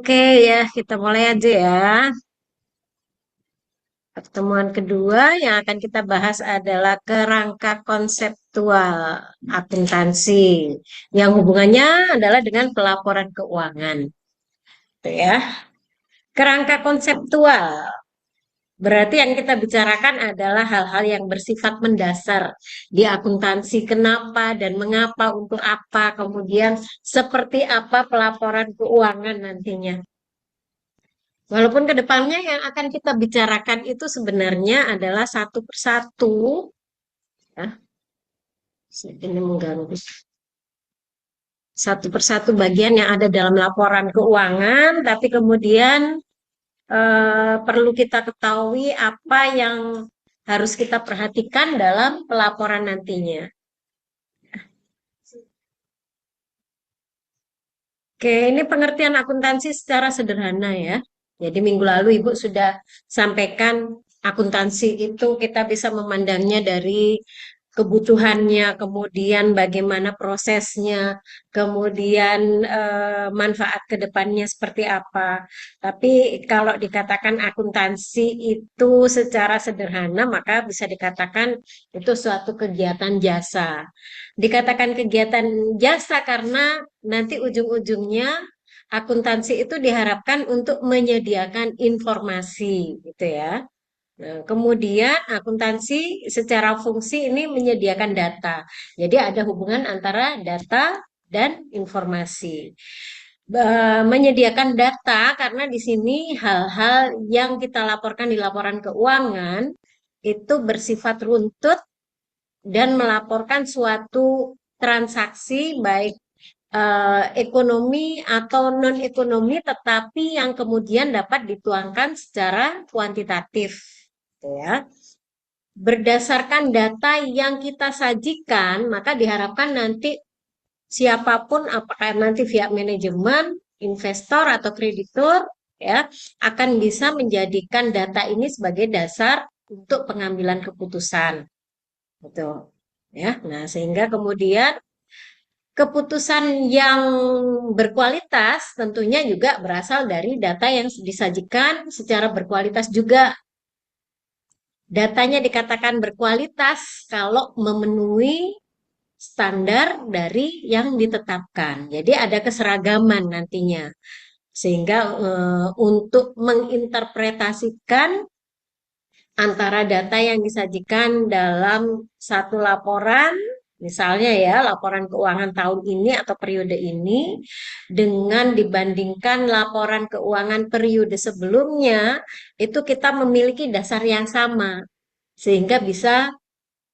Oke ya, kita mulai aja ya. Pertemuan kedua yang akan kita bahas adalah kerangka konseptual akuntansi yang hubungannya adalah dengan pelaporan keuangan. Itu ya. Kerangka konseptual berarti yang kita bicarakan adalah hal-hal yang bersifat mendasar di akuntansi. Kenapa dan mengapa, untuk apa, kemudian seperti apa pelaporan keuangan nantinya. Walaupun ke depannya yang akan kita bicarakan itu sebenarnya adalah satu persatu, ya, ini mengganggu. Satu persatu bagian yang ada dalam laporan keuangan, tapi kemudian perlu kita ketahui apa yang harus kita perhatikan dalam pelaporan nantinya. Oke, ini pengertian akuntansi secara sederhana ya. Jadi minggu lalu Ibu sudah sampaikan akuntansi itu kita bisa memandangnya dari kebutuhannya, kemudian bagaimana prosesnya, kemudian manfaat ke depannya seperti apa. Tapi kalau dikatakan akuntansi itu secara sederhana, maka bisa dikatakan itu suatu kegiatan jasa. Dikatakan kegiatan jasa karena nanti ujung-ujungnya akuntansi itu diharapkan untuk menyediakan informasi, gitu ya. Nah, kemudian akuntansi secara fungsi ini menyediakan data. Jadi ada hubungan antara data dan informasi. Menyediakan data karena di sini hal-hal yang kita laporkan di laporan keuangan itu bersifat runtut dan melaporkan suatu transaksi baik ekonomi atau non-ekonomi, tetapi yang kemudian dapat dituangkan secara kuantitatif, gitu ya. Berdasarkan data yang kita sajikan, maka diharapkan nanti siapapun, apakah nanti pihak manajemen, investor atau kreditur, ya, akan bisa menjadikan data ini sebagai dasar untuk pengambilan keputusan, betul, ya. Nah, sehingga kemudian keputusan yang berkualitas tentunya juga berasal dari data yang disajikan secara berkualitas juga. Datanya dikatakan berkualitas kalau memenuhi standar dari yang ditetapkan. Jadi ada keseragaman nantinya. Sehingga untuk menginterpretasikan antara data yang disajikan dalam satu laporan, misalnya ya, laporan keuangan tahun ini atau periode ini, dengan dibandingkan laporan keuangan periode sebelumnya, itu kita memiliki dasar yang sama, sehingga bisa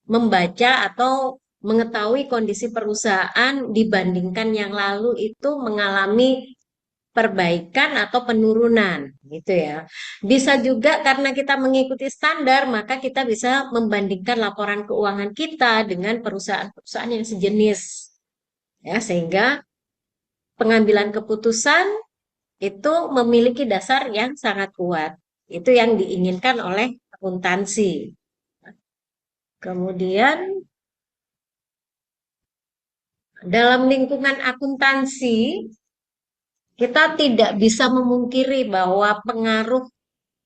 membaca atau mengetahui kondisi perusahaan dibandingkan yang lalu itu mengalami perbaikan atau penurunan, gitu ya. Bisa juga karena kita mengikuti standar, maka kita bisa membandingkan laporan keuangan kita dengan perusahaan-perusahaan yang sejenis, ya, sehingga pengambilan keputusan itu memiliki dasar yang sangat kuat. Itu yang diinginkan oleh akuntansi. Kemudian dalam lingkungan akuntansi, kita tidak bisa memungkiri bahwa pengaruh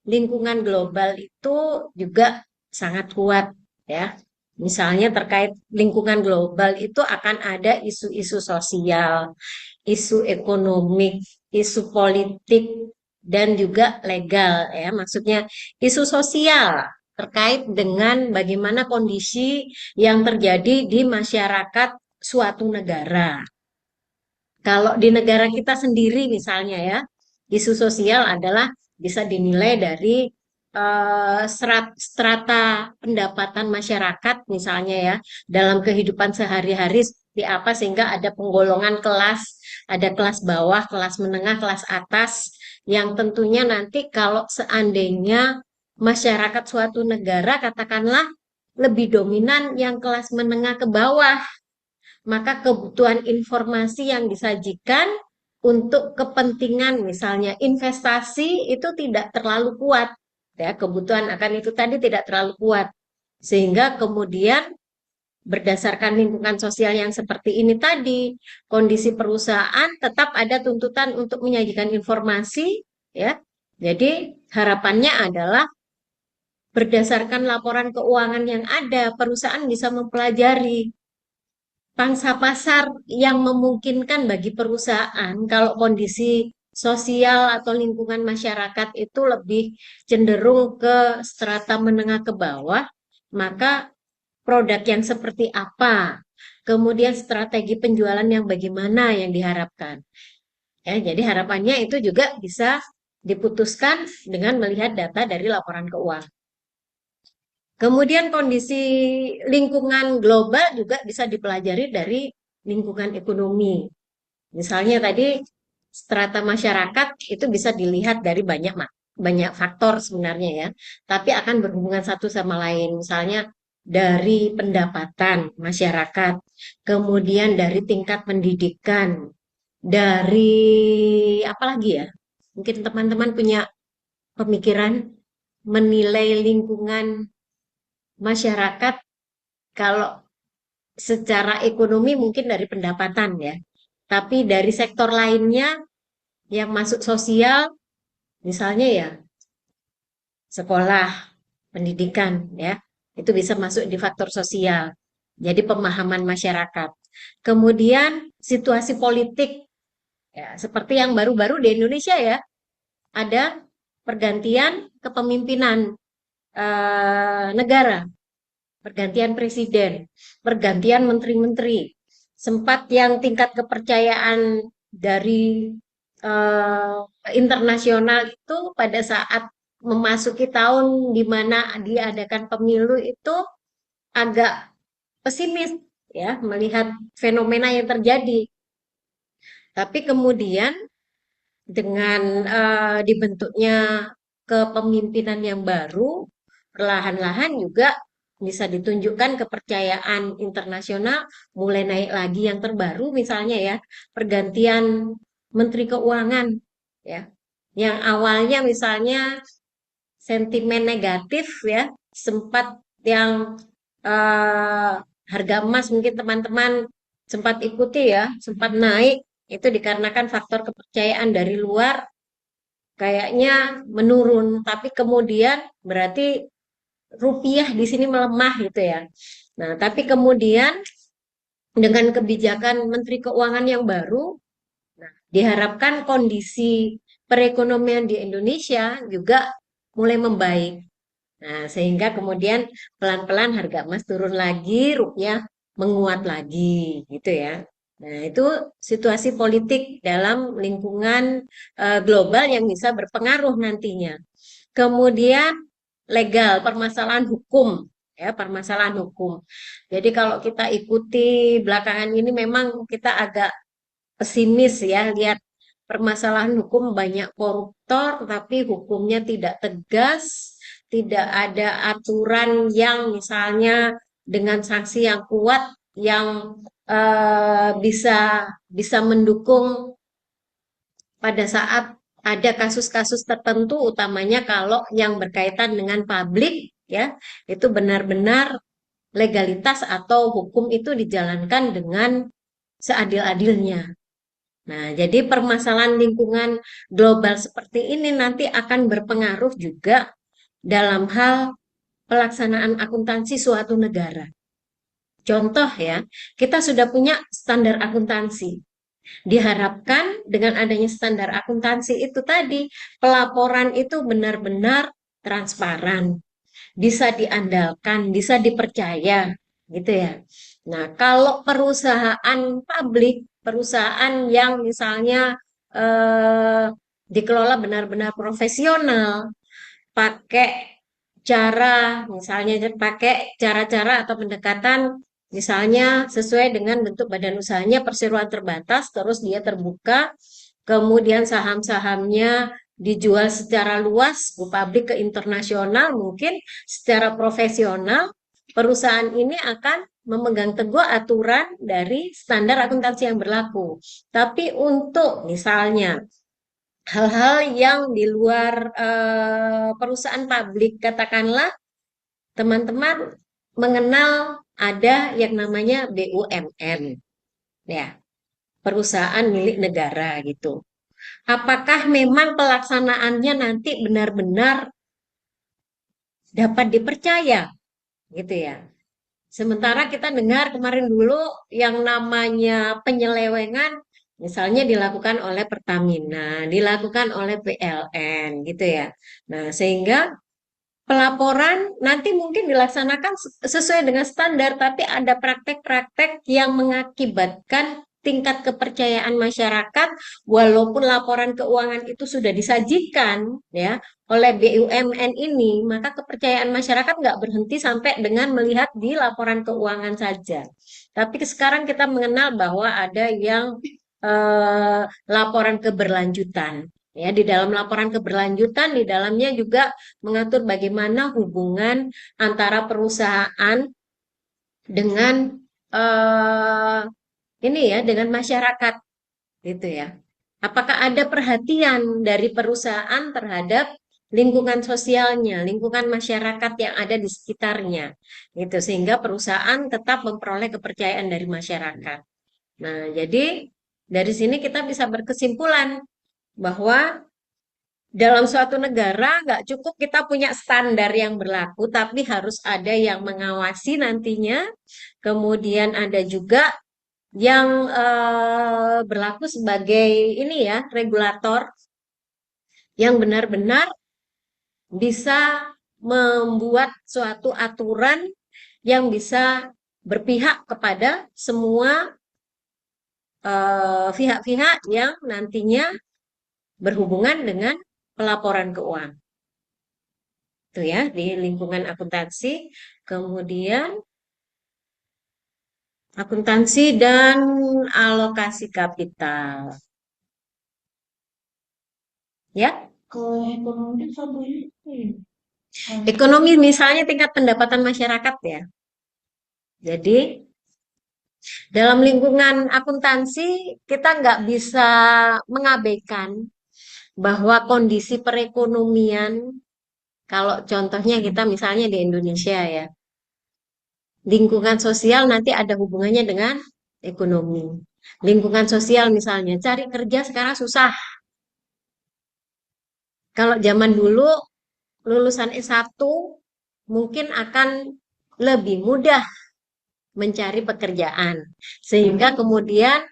lingkungan global itu juga sangat kuat, ya. Misalnya terkait lingkungan global itu akan ada isu-isu sosial, isu ekonomik, isu politik, dan juga legal, ya. Maksudnya isu sosial terkait dengan bagaimana kondisi yang terjadi di masyarakat suatu negara. Kalau di negara kita sendiri misalnya ya, isu sosial adalah bisa dinilai dari strata pendapatan masyarakat misalnya ya, dalam kehidupan sehari-hari seperti apa, sehingga ada penggolongan kelas, ada kelas bawah, kelas menengah, kelas atas, yang tentunya nanti kalau seandainya masyarakat suatu negara katakanlah lebih dominan yang kelas menengah ke bawah, maka kebutuhan informasi yang disajikan untuk kepentingan misalnya investasi itu tidak terlalu kuat, ya, kebutuhan akan itu tadi tidak terlalu kuat, sehingga kemudian berdasarkan lingkungan sosial yang seperti ini tadi, kondisi perusahaan tetap ada tuntutan untuk menyajikan informasi, ya. Jadi harapannya adalah berdasarkan laporan keuangan yang ada, perusahaan bisa mempelajari pangsa pasar yang memungkinkan bagi perusahaan kalau kondisi sosial atau lingkungan masyarakat itu lebih cenderung ke strata menengah ke bawah, maka produk yang seperti apa, kemudian strategi penjualan yang bagaimana yang diharapkan. Ya, jadi harapannya itu juga bisa diputuskan dengan melihat data dari laporan keuangan. Kemudian kondisi lingkungan global juga bisa dipelajari dari lingkungan ekonomi. Misalnya tadi strata masyarakat itu bisa dilihat dari banyak faktor sebenarnya ya, tapi akan berhubungan satu sama lain. Misalnya dari pendapatan masyarakat, kemudian dari tingkat pendidikan, dari apa lagi ya? Mungkin teman-teman punya pemikiran menilai lingkungan masyarakat kalau secara ekonomi mungkin dari pendapatan ya. Tapi dari sektor lainnya yang masuk sosial, misalnya ya sekolah, pendidikan ya, itu bisa masuk di faktor sosial. Jadi pemahaman masyarakat. Kemudian situasi politik ya, seperti yang baru-baru di Indonesia ya, ada pergantian kepemimpinan negara, pergantian presiden, pergantian menteri-menteri. Sempat yang tingkat kepercayaan dari eh, internasional itu pada saat memasuki tahun di mana diadakan pemilu itu agak pesimis ya melihat fenomena yang terjadi. Tapi kemudian dengan dibentuknya kepemimpinan yang baru, perlahan-lahan juga bisa ditunjukkan kepercayaan internasional mulai naik lagi yang terbaru misalnya ya pergantian Menteri Keuangan ya yang awalnya misalnya sentimen negatif ya sempat yang eh, harga emas mungkin teman-teman sempat ikuti ya sempat naik itu dikarenakan faktor kepercayaan dari luar kayaknya menurun tapi kemudian berarti rupiah di sini melemah gitu ya. Nah, tapi kemudian dengan kebijakan Menteri Keuangan yang baru, nah, diharapkan kondisi perekonomian di Indonesia juga mulai membaik. Nah, sehingga kemudian pelan-pelan harga emas turun lagi, rupiah menguat lagi, gitu ya. Nah, itu situasi politik dalam lingkungan global yang bisa berpengaruh nantinya. Kemudian legal, permasalahan hukum, ya, permasalahan hukum. Jadi kalau kita ikuti belakangan ini memang kita agak pesimis ya, lihat permasalahan hukum banyak koruptor, tapi hukumnya tidak tegas, tidak ada aturan yang misalnya dengan sanksi yang kuat yang bisa bisa mendukung pada saat ada kasus-kasus tertentu, utamanya kalau yang berkaitan dengan publik, ya, itu benar-benar legalitas atau hukum itu dijalankan dengan seadil-adilnya. Nah, jadi permasalahan lingkungan global seperti ini nanti akan berpengaruh juga dalam hal pelaksanaan akuntansi suatu negara. Contoh ya, kita sudah punya standar akuntansi. Diharapkan dengan adanya standar akuntansi itu tadi, pelaporan itu benar-benar transparan, bisa diandalkan, bisa dipercaya, gitu ya. Nah, kalau perusahaan publik, perusahaan yang misalnya eh, dikelola benar-benar profesional, pakai misalnya pakai cara-cara atau pendekatan misalnya sesuai dengan bentuk badan usahanya perseroan terbatas, terus dia terbuka, kemudian saham-sahamnya dijual secara luas, go publik ke internasional, mungkin secara profesional, perusahaan ini akan memegang teguh aturan dari standar akuntansi yang berlaku. Tapi untuk misalnya hal-hal yang di luar perusahaan publik, katakanlah teman-teman mengenal ada yang namanya BUMN, ya, perusahaan milik negara gitu. Apakah memang pelaksanaannya nanti benar-benar dapat dipercaya gitu ya? Sementara kita dengar kemarin dulu yang namanya penyelewengan misalnya dilakukan oleh Pertamina, dilakukan oleh PLN gitu ya. Nah, sehingga pelaporan nanti mungkin dilaksanakan sesuai dengan standar, tapi ada praktek-praktek yang mengakibatkan tingkat kepercayaan masyarakat, walaupun laporan keuangan itu sudah disajikan ya oleh BUMN ini, maka kepercayaan masyarakat nggak berhenti sampai dengan melihat di laporan keuangan saja. Tapi sekarang kita mengenal bahwa ada yang eh, laporan keberlanjutan. Ya, di dalam laporan keberlanjutan, di dalamnya juga mengatur bagaimana hubungan antara perusahaan dengan eh, ini ya, dengan masyarakat gitu ya. Apakah ada perhatian dari perusahaan terhadap lingkungan sosialnya, lingkungan masyarakat yang ada di sekitarnya, gitu sehingga perusahaan tetap memperoleh kepercayaan dari masyarakat. Nah, jadi dari sini kita bisa berkesimpulan bahwa dalam suatu negara nggak cukup kita punya standar yang berlaku, tapi harus ada yang mengawasi nantinya. Kemudian ada juga yang berlaku sebagai ini ya, regulator yang benar-benar bisa membuat suatu aturan yang bisa berpihak kepada semua pihak-pihak yang nantinya berhubungan dengan pelaporan keuangan. Itu ya di lingkungan akuntansi. Kemudian akuntansi dan alokasi kapital. Ya, Kalau ekonomi contohnya apa ya? ekonomi misalnya tingkat pendapatan masyarakat ya. Jadi dalam lingkungan akuntansi kita nggak bisa mengabaikan bahwa kondisi perekonomian, kalau contohnya kita misalnya di Indonesia ya, lingkungan sosial nanti ada hubungannya dengan ekonomi. Lingkungan sosial misalnya, cari kerja sekarang susah. Kalau zaman dulu lulusan S1 mungkin akan lebih mudah mencari pekerjaan. Sehingga kemudian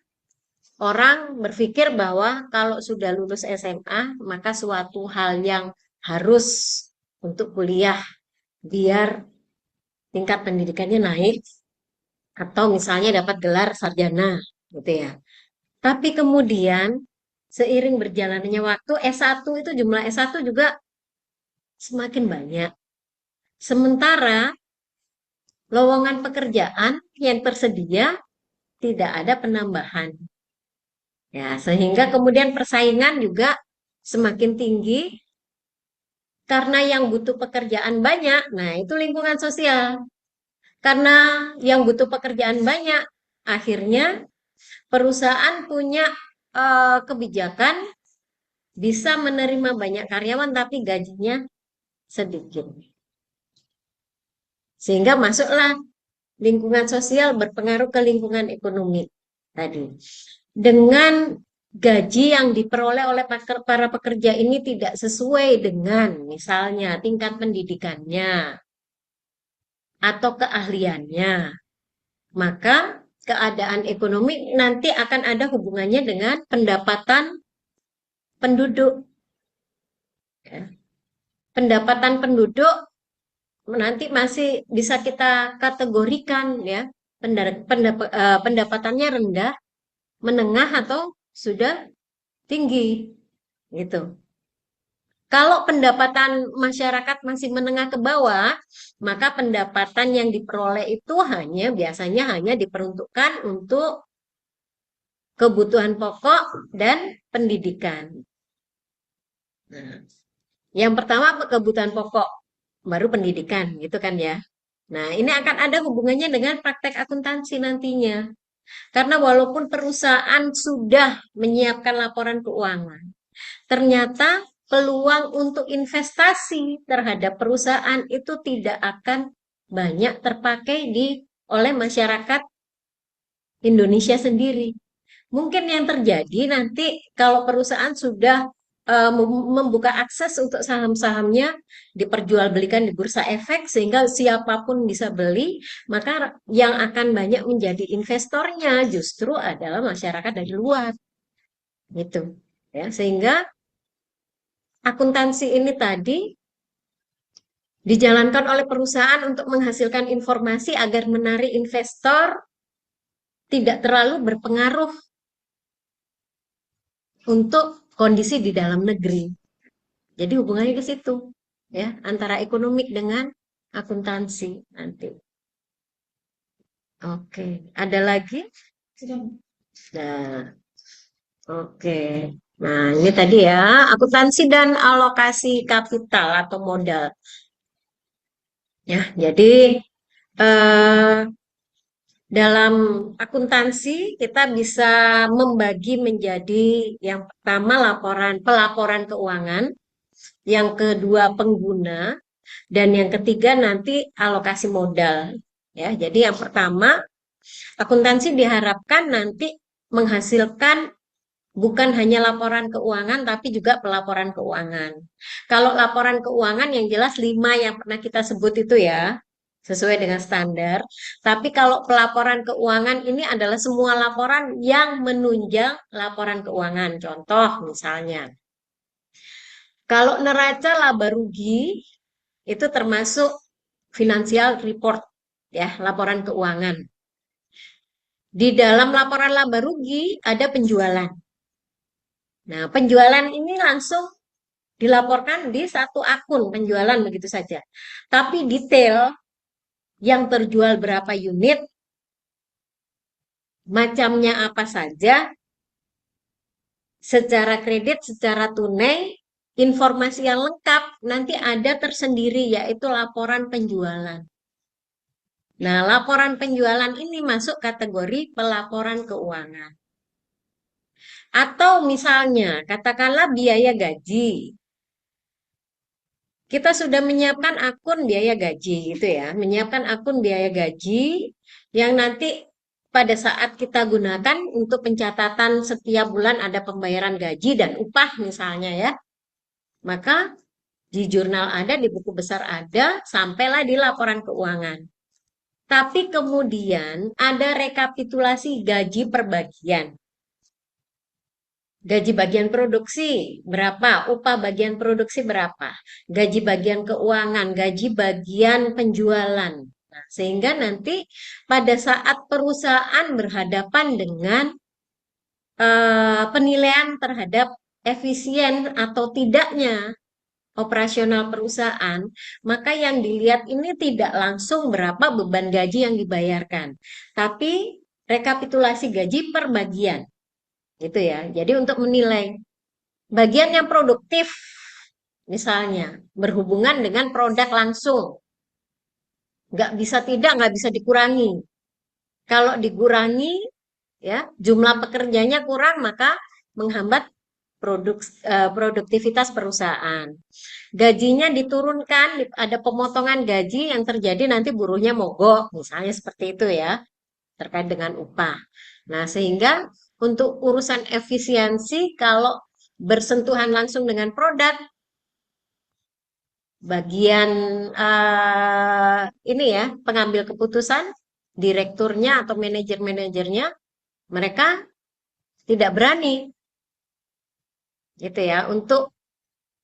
orang berpikir bahwa kalau sudah lulus SMA, maka suatu hal yang harus untuk kuliah biar tingkat pendidikannya naik atau misalnya dapat gelar sarjana gitu ya. Tapi kemudian seiring berjalannya waktu S1 itu jumlah S1 juga semakin banyak. Sementara lowongan pekerjaan yang tersedia tidak ada penambahan. Ya, sehingga kemudian persaingan juga semakin tinggi karena yang butuh pekerjaan banyak. Nah, itu lingkungan sosial. Karena yang butuh pekerjaan banyak, akhirnya perusahaan punya kebijakan bisa menerima banyak karyawan tapi gajinya sedikit. Sehingga masuklah lingkungan sosial berpengaruh ke lingkungan ekonomi tadi. Dengan gaji yang diperoleh oleh para pekerja ini tidak sesuai dengan misalnya tingkat pendidikannya atau keahliannya, maka keadaan ekonomi nanti akan ada hubungannya dengan pendapatan penduduk. Ya. Pendapatan penduduk nanti masih bisa kita kategorikan ya, pendapatannya rendah, menengah atau sudah tinggi gitu. Kalau pendapatan masyarakat masih menengah ke bawah, maka pendapatan yang diperoleh itu biasanya hanya diperuntukkan untuk kebutuhan pokok dan pendidikan. Nah, yang pertama kebutuhan pokok, baru pendidikan, gitu kan ya. Nah, ini akan ada hubungannya dengan praktek akuntansi nantinya. Karena walaupun perusahaan sudah menyiapkan laporan keuangan, ternyata peluang untuk investasi terhadap perusahaan itu tidak akan banyak terpakai di oleh masyarakat Indonesia sendiri. Mungkin yang terjadi nanti kalau perusahaan sudah membuka akses untuk saham-sahamnya diperjualbelikan di bursa efek sehingga siapapun bisa beli, maka yang akan banyak menjadi investornya justru adalah masyarakat dari luar, gitu. Ya, sehingga akuntansi ini tadi dijalankan oleh perusahaan untuk menghasilkan informasi agar menarik investor tidak terlalu berpengaruh untuk kondisi di dalam negeri. Jadi hubungannya ke situ, ya, antara ekonomik dengan akuntansi nanti. Oke, ada lagi? Sudah. Nah, oke. Nah, ini tadi ya, akuntansi dan alokasi kapital atau modal. Ya, jadi eh, dalam akuntansi kita bisa membagi menjadi yang pertama pelaporan keuangan, yang kedua pengguna, dan yang ketiga nanti alokasi modal. Ya, jadi yang pertama akuntansi diharapkan nanti menghasilkan bukan hanya laporan keuangan tapi juga pelaporan keuangan. Kalau laporan keuangan yang jelas 5 yang pernah kita sebut itu ya, sesuai dengan standar. Tapi kalau pelaporan keuangan ini adalah semua laporan yang menunjang laporan keuangan. Contoh misalnya, kalau neraca laba rugi itu termasuk financial report, ya, laporan keuangan. Di dalam laporan laba rugi ada penjualan. Nah, penjualan ini langsung dilaporkan di satu akun penjualan begitu saja. Tapi detail yang terjual berapa unit, macamnya apa saja, secara kredit, secara tunai, informasi yang lengkap nanti ada tersendiri yaitu laporan penjualan. Nah, laporan penjualan ini masuk kategori pelaporan keuangan. Atau misalnya, katakanlah biaya gaji. Kita sudah menyiapkan akun biaya gaji gitu ya, menyiapkan akun biaya gaji yang nanti pada saat kita gunakan untuk pencatatan setiap bulan ada pembayaran gaji dan upah misalnya ya. Maka di jurnal ada, di buku besar ada, sampailah di laporan keuangan. Tapi kemudian ada rekapitulasi gaji per bagian. Gaji bagian produksi berapa? Upah bagian produksi berapa? Gaji bagian keuangan, gaji bagian penjualan. Nah, sehingga nanti pada saat perusahaan berhadapan dengan penilaian terhadap efisien atau tidaknya operasional perusahaan, maka yang dilihat ini tidak langsung berapa beban gaji yang dibayarkan, tapi rekapitulasi gaji per bagian. Gitu ya. Jadi untuk menilai bagian yang produktif, misalnya berhubungan dengan produk langsung, nggak bisa dikurangi. Kalau dikurangi, ya jumlah pekerjanya kurang, maka menghambat produktivitas perusahaan. Gajinya diturunkan, ada pemotongan gaji yang terjadi nanti buruhnya mogok, misalnya seperti itu ya, terkait dengan upah. Nah, sehingga untuk urusan efisiensi, kalau bersentuhan langsung dengan produk, bagian ini ya, pengambil keputusan, direkturnya atau manajer-manajernya, mereka tidak berani, gitu ya, untuk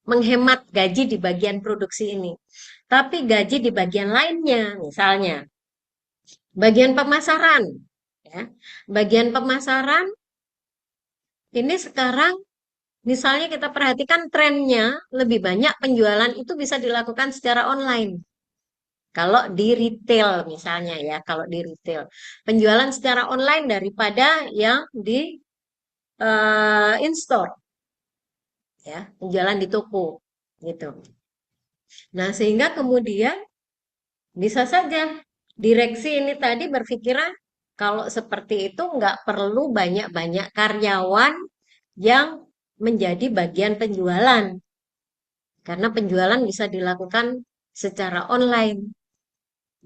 menghemat gaji di bagian produksi ini. Tapi gaji di bagian lainnya, misalnya bagian pemasaran, ya, bagian pemasaran ini sekarang misalnya kita perhatikan trennya lebih banyak penjualan itu bisa dilakukan secara online. Kalau di retail misalnya ya, kalau di retail penjualan secara online daripada yang di in-store ya, penjualan di toko gitu. Nah, sehingga kemudian bisa saja direksi ini tadi berpikiran kalau seperti itu nggak perlu banyak-banyak karyawan yang menjadi bagian penjualan. Karena penjualan bisa dilakukan secara online.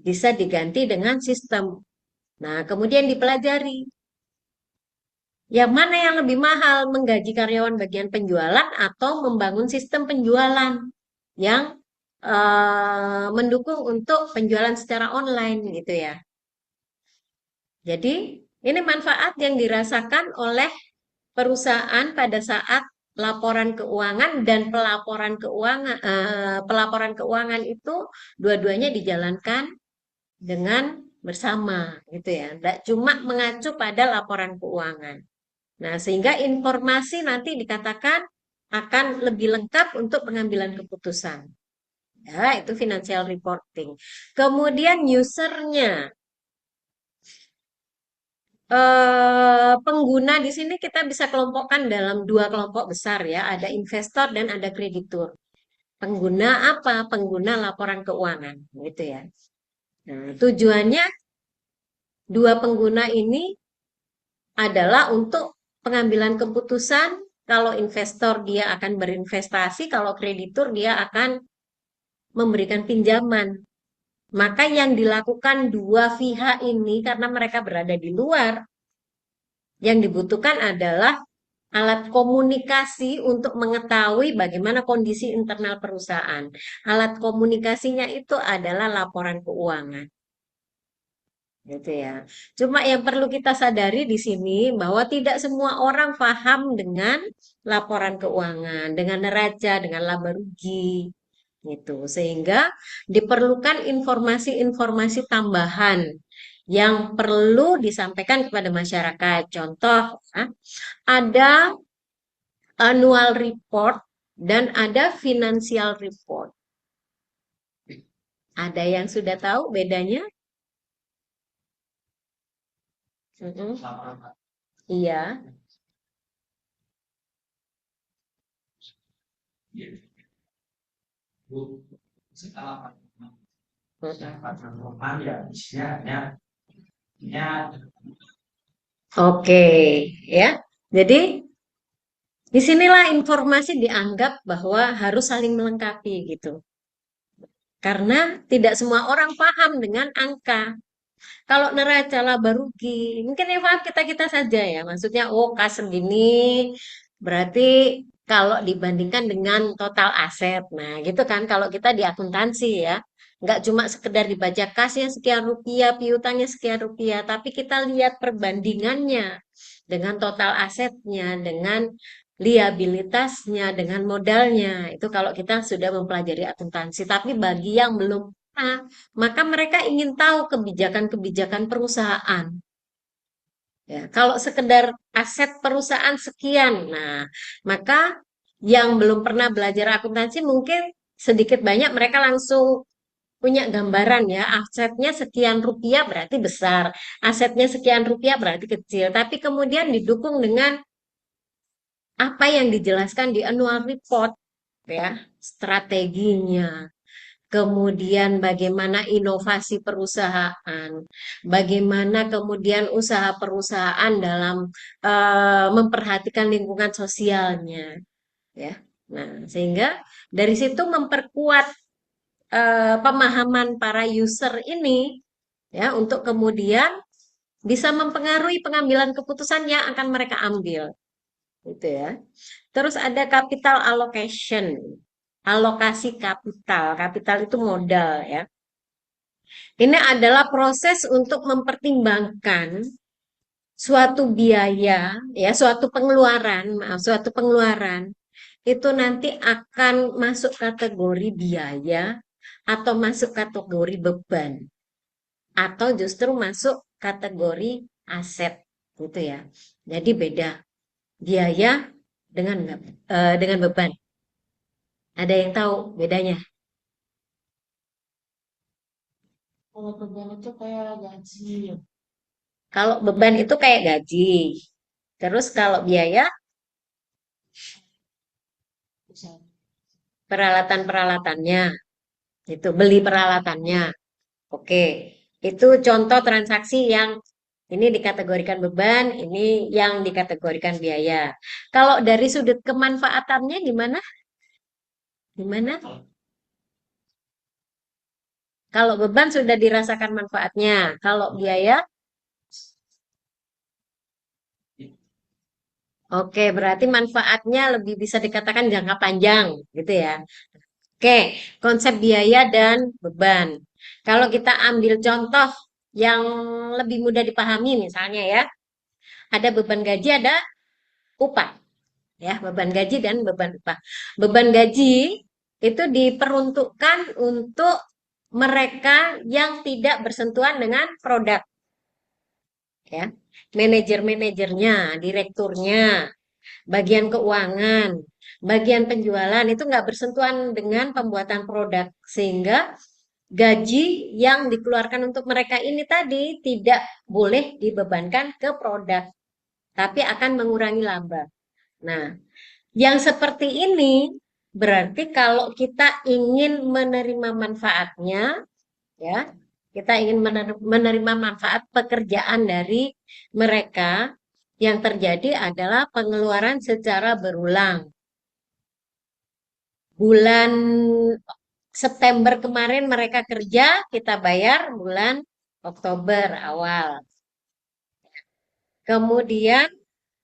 bisa diganti dengan sistem. Nah, kemudian dipelajari yang mana yang lebih mahal, menggaji karyawan bagian penjualan atau membangun sistem penjualan yang mendukung untuk penjualan secara online gitu ya. Jadi, ini manfaat yang dirasakan oleh perusahaan pada saat laporan keuangan dan pelaporan keuangan itu dua-duanya dijalankan dengan bersama gitu ya. Tidak cuma mengacu pada laporan keuangan. Nah, sehingga informasi nanti dikatakan akan lebih lengkap untuk pengambilan keputusan. Ya, itu financial reporting. Kemudian usernya, pengguna di sini kita bisa kelompokkan dalam dua kelompok besar ya, ada investor dan ada kreditur. Pengguna apa? Pengguna laporan keuangan, gitu ya. Nah, tujuannya dua pengguna ini adalah untuk pengambilan keputusan. Kalau investor dia akan berinvestasi, kalau kreditur dia akan memberikan pinjaman. Maka yang dilakukan dua pihak ini karena mereka berada di luar, yang dibutuhkan adalah alat komunikasi untuk mengetahui bagaimana kondisi internal perusahaan. Alat komunikasinya itu adalah laporan keuangan. Gitu ya. Cuma yang perlu kita sadari di sini bahwa tidak semua orang paham dengan laporan keuangan, dengan neraca, dengan laba rugi, gitu. Sehingga diperlukan informasi-informasi tambahan yang perlu disampaikan kepada masyarakat. Contoh, ya, ada annual report dan ada financial report. Ada yang sudah tahu bedanya? Mm-mm. Iya. Oke, ya. Jadi, disinilah informasi dianggap bahwa harus saling melengkapi gitu. Karena tidak semua orang paham dengan angka. Kalau neraca laba rugi, mungkin yang paham kita-kita saja ya. Maksudnya, oh kas segini, berarti kalau dibandingkan dengan total aset. Nah, gitu kan kalau kita di akuntansi ya. Nggak cuma sekedar dibaca kasnya sekian rupiah, piutangnya sekian rupiah, tapi kita lihat perbandingannya dengan total asetnya, dengan liabilitasnya, dengan modalnya. Itu kalau kita sudah mempelajari akuntansi. Tapi bagi yang belum pernah, maka mereka ingin tahu kebijakan-kebijakan perusahaan. Ya, kalau sekedar aset perusahaan sekian, nah, maka yang belum pernah belajar akuntansi mungkin sedikit banyak mereka langsung punya gambaran ya, asetnya sekian rupiah berarti besar, asetnya sekian rupiah berarti kecil. Tapi kemudian didukung dengan apa yang dijelaskan di annual report, ya, strateginya, kemudian bagaimana inovasi perusahaan, bagaimana kemudian usaha perusahaan dalam memperhatikan lingkungan sosialnya, ya. Nah, sehingga dari situ memperkuat pemahaman para user ini, ya, untuk kemudian bisa mempengaruhi pengambilan keputusan yang akan mereka ambil, gitu ya. Terus ada capital allocation. Alokasi kapital. Kapital itu modal ya. Ini adalah proses untuk mempertimbangkan suatu biaya, ya, suatu pengeluaran, maaf, suatu pengeluaran itu nanti akan masuk kategori biaya atau masuk kategori beban atau justru masuk kategori aset gitu ya. Jadi beda biaya dengan dengan beban. Ada yang tahu bedanya? Kalau beban itu kayak gaji, Kalau beban itu kayak gaji. Terus kalau biaya, misalnya. peralatan-peralatannya. Itu beli peralatannya. Oke. Itu contoh transaksi yang ini dikategorikan beban, ini yang dikategorikan biaya. Kalau dari sudut kemanfaatannya gimana? Gimana? Kalau beban sudah dirasakan manfaatnya. Kalau biaya, oke, berarti manfaatnya lebih bisa dikatakan jangka panjang, gitu ya. Oke, konsep biaya dan beban. Kalau kita ambil contoh yang lebih mudah dipahami, misalnya ya, ada beban gaji, ada upah, ya, beban gaji dan beban upah. Beban gaji itu diperuntukkan untuk mereka yang tidak bersentuhan dengan produk, ya, manajer-manajernya, direkturnya, bagian keuangan, bagian penjualan itu nggak bersentuhan dengan pembuatan produk, sehingga gaji yang dikeluarkan untuk mereka ini tadi tidak boleh dibebankan ke produk, tapi akan mengurangi laba. Nah, yang seperti ini berarti kalau kita ingin menerima manfaatnya, ya, kita ingin menerima manfaat pekerjaan dari mereka, yang terjadi adalah pengeluaran secara berulang. Bulan September kemarin mereka kerja, kita bayar bulan Oktober awal. Kemudian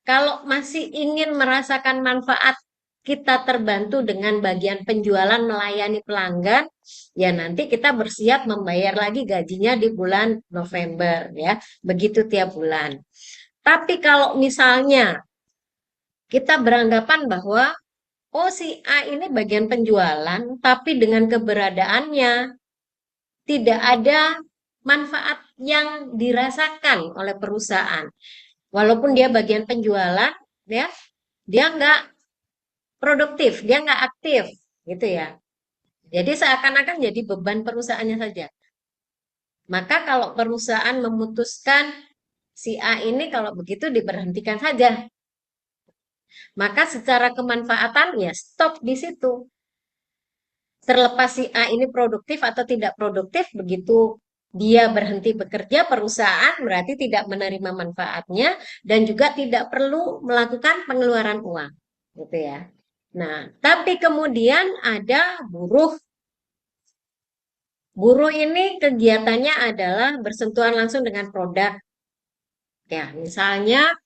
kalau masih ingin merasakan manfaat, kita terbantu dengan bagian penjualan melayani pelanggan, ya nanti kita bersiap membayar lagi gajinya di bulan November, ya. Begitu tiap bulan. Tapi kalau misalnya kita beranggapan bahwa oh si A ini bagian penjualan, tapi dengan keberadaannya tidak ada manfaat yang dirasakan oleh perusahaan. Walaupun dia bagian penjualan, ya, dia nggak produktif, dia nggak aktif, gitu ya. Jadi seakan-akan jadi beban perusahaannya saja. Maka kalau perusahaan memutuskan si A ini kalau begitu diberhentikan saja, maka secara kemanfaatan ya stop di situ. Terlepas si A ini produktif atau tidak produktif, begitu dia berhenti bekerja, perusahaan berarti tidak menerima manfaatnya dan juga tidak perlu melakukan pengeluaran uang, gitu ya. Nah, tapi kemudian ada buruh. Buruh ini kegiatannya adalah bersentuhan langsung dengan produk. Ya, misalnya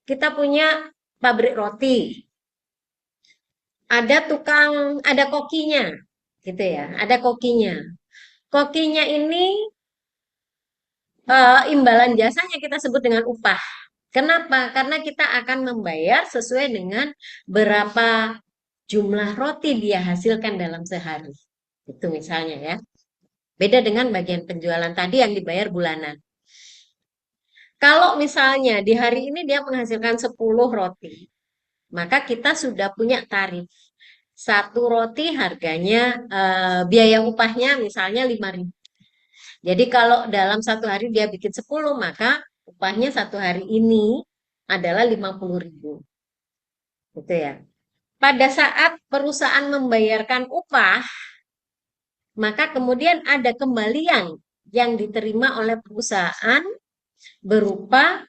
kita punya pabrik roti, ada kokinya, gitu ya, ada kokinya. Kokinya ini imbalan jasanya kita sebut dengan upah. Kenapa? Karena kita akan membayar sesuai dengan berapa jumlah roti dia hasilkan dalam sehari. Itu misalnya ya. Beda dengan bagian penjualan tadi yang dibayar bulanan. Kalau misalnya di hari ini dia menghasilkan 10 roti, maka kita sudah punya tarif. Satu roti harganya, biaya upahnya misalnya 5.000. Jadi kalau dalam satu hari dia bikin 10, maka upahnya satu hari ini adalah 50.000. Gitu ya. Pada saat perusahaan membayarkan upah, maka kemudian ada kembalian yang diterima oleh perusahaan berupa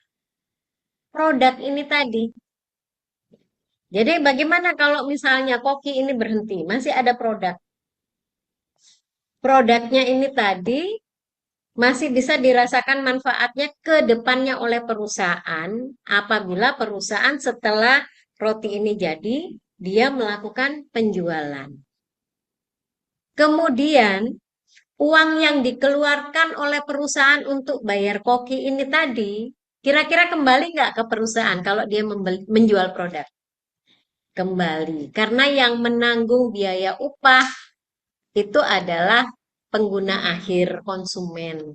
produk ini tadi. Jadi bagaimana kalau misalnya koki ini berhenti, masih ada produk. Produknya ini tadi masih bisa dirasakan manfaatnya ke depannya oleh perusahaan apabila perusahaan setelah roti ini jadi, dia melakukan penjualan. Kemudian, uang yang dikeluarkan oleh perusahaan untuk bayar koki ini tadi, kira-kira kembali nggak ke perusahaan kalau dia menjual produk? Kembali. Karena yang menanggung biaya upah itu adalah pengguna akhir, konsumen.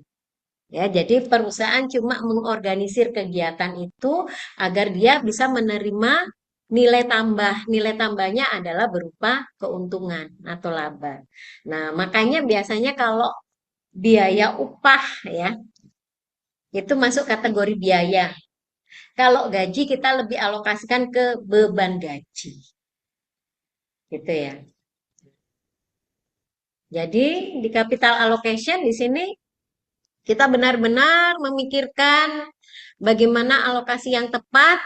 Ya, jadi perusahaan cuma mengorganisir kegiatan itu agar dia bisa menerima nilai tambah. Nilai tambahnya adalah berupa keuntungan atau laba. Nah, makanya biasanya kalau biaya upah, ya, itu masuk kategori biaya. Kalau gaji kita lebih alokasikan ke beban gaji. Gitu ya. Jadi di capital allocation di sini kita benar-benar memikirkan bagaimana alokasi yang tepat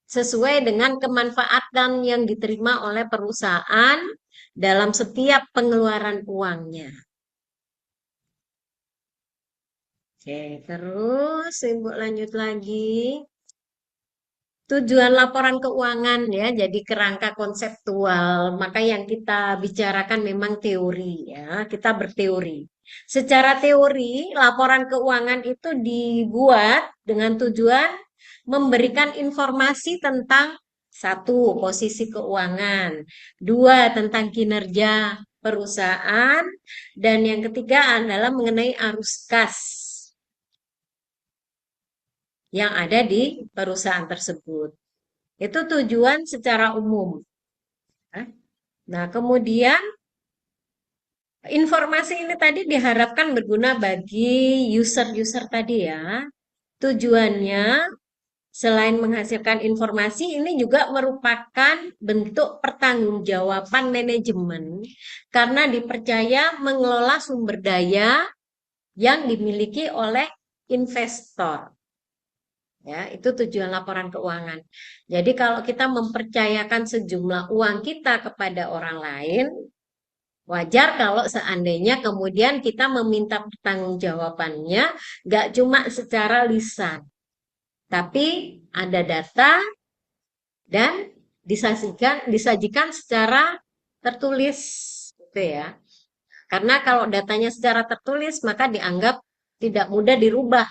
sesuai dengan kemanfaatan yang diterima oleh perusahaan dalam setiap pengeluaran uangnya. Oke, terus Ibu lanjut lagi. Tujuan laporan keuangan ya, jadi kerangka konseptual. Maka yang kita bicarakan memang teori ya, kita berteori. Secara teori, laporan keuangan itu dibuat dengan tujuan memberikan informasi tentang satu, posisi keuangan, dua, tentang kinerja perusahaan, dan yang ketiga adalah mengenai arus kas yang ada di perusahaan tersebut. Itu tujuan secara umum. Nah, kemudian informasi ini tadi diharapkan berguna bagi user-user tadi ya. Tujuannya selain menghasilkan informasi, ini juga merupakan bentuk pertanggungjawaban manajemen karena dipercaya mengelola sumber daya yang dimiliki oleh investor. Ya, itu tujuan laporan keuangan. Jadi kalau kita mempercayakan sejumlah uang kita kepada orang lain, wajar kalau seandainya kemudian kita meminta pertanggungjawabannya nggak cuma secara lisan, tapi ada data dan disajikan secara tertulis, gitu ya. Karena kalau datanya secara tertulis maka dianggap tidak mudah dirubah.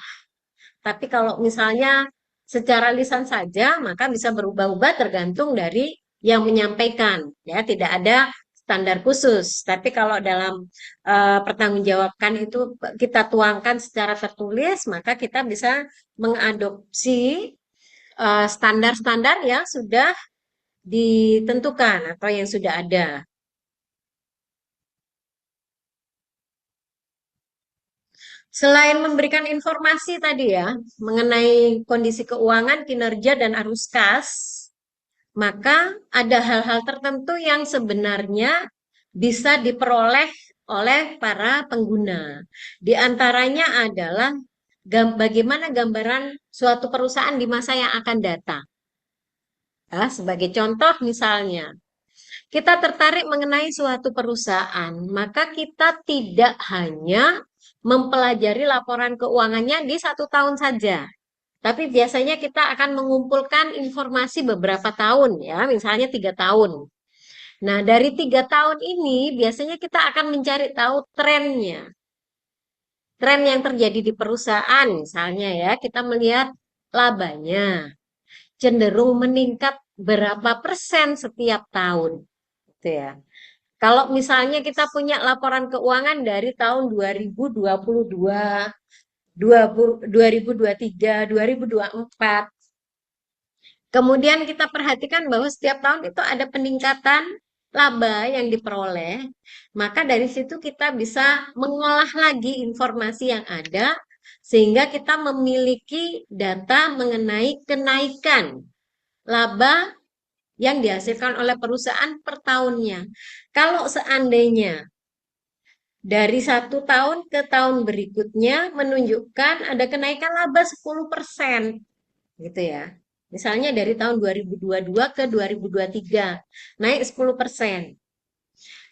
Tapi kalau misalnya secara lisan saja, maka bisa berubah-ubah tergantung dari yang menyampaikan. Ya, tidak ada standar khusus. Tapi kalau dalam pertanggungjawabkan itu kita tuangkan secara tertulis, maka kita bisa mengadopsi standar-standar yang sudah ditentukan atau yang sudah ada. Selain memberikan informasi tadi ya mengenai kondisi keuangan, kinerja dan arus kas, maka ada hal-hal tertentu yang sebenarnya bisa diperoleh oleh para pengguna. Di antaranya adalah bagaimana gambaran suatu perusahaan di masa yang akan datang. Ya, sebagai contoh misalnya, kita tertarik mengenai suatu perusahaan, maka kita tidak hanya mempelajari laporan keuangannya di 1 tahun saja. Tapi biasanya kita akan mengumpulkan informasi beberapa tahun ya, misalnya 3 tahun. Nah, dari 3 tahun ini biasanya kita akan mencari tahu trennya. Tren yang terjadi di perusahaan misalnya ya, kita melihat labanya cenderung meningkat berapa persen setiap tahun. Gitu ya. Kalau misalnya kita punya laporan keuangan dari tahun 2022, 2023, 2024, kemudian kita perhatikan bahwa setiap tahun itu ada peningkatan laba yang diperoleh, maka dari situ kita bisa mengolah lagi informasi yang ada sehingga kita memiliki data mengenai kenaikan laba yang dihasilkan oleh perusahaan per tahunnya. Kalau seandainya dari 1 tahun ke tahun berikutnya menunjukkan ada kenaikan laba 10%, gitu ya. Misalnya dari tahun 2022 ke 2023 naik 10%.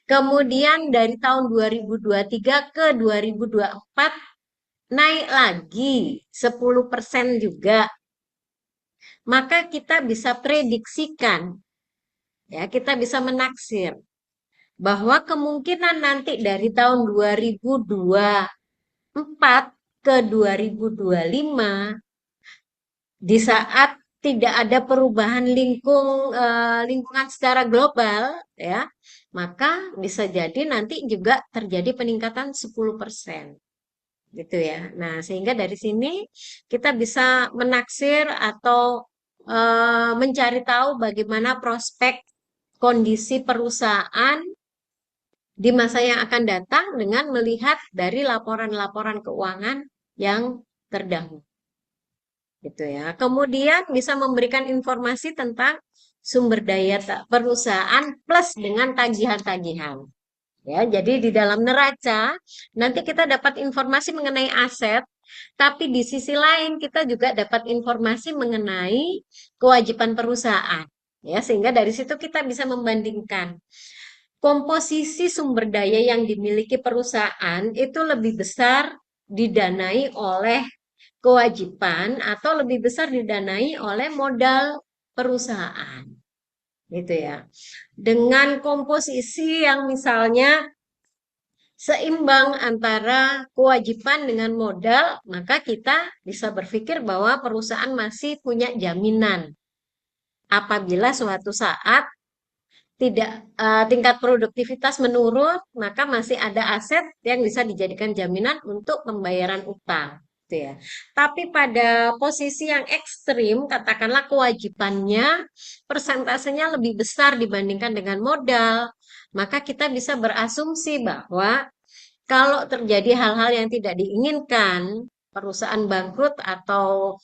Kemudian dari tahun 2023 ke 2024 naik lagi 10% juga. Maka kita bisa prediksikan, ya, kita bisa menaksir bahwa kemungkinan nanti dari tahun 2024 ke 2025 di saat tidak ada perubahan lingkungan secara global ya, maka bisa jadi nanti juga terjadi peningkatan 10% gitu ya. Nah, sehingga dari sini kita bisa menaksir atau mencari tahu bagaimana prospek kondisi perusahaan di masa yang akan datang dengan melihat dari laporan-laporan keuangan yang terdahulu. Gitu ya. Kemudian bisa memberikan informasi tentang sumber daya perusahaan plus dengan tagihan-tagihan. Ya, jadi di dalam neraca nanti kita dapat informasi mengenai aset, tapi di sisi lain kita juga dapat informasi mengenai kewajiban perusahaan. Ya, sehingga dari situ kita bisa membandingkan komposisi sumber daya yang dimiliki perusahaan itu lebih besar didanai oleh kewajiban atau lebih besar didanai oleh modal perusahaan gitu ya. Dengan komposisi yang misalnya seimbang antara kewajiban dengan modal, maka kita bisa berpikir bahwa perusahaan masih punya jaminan apabila suatu saat tidak tingkat produktivitas menurun, maka masih ada aset yang bisa dijadikan jaminan untuk pembayaran utang. Gitu ya. Tapi pada posisi yang ekstrim, katakanlah kewajibannya persentasenya lebih besar dibandingkan dengan modal, maka kita bisa berasumsi bahwa kalau terjadi hal-hal yang tidak diinginkan, perusahaan bangkrut atau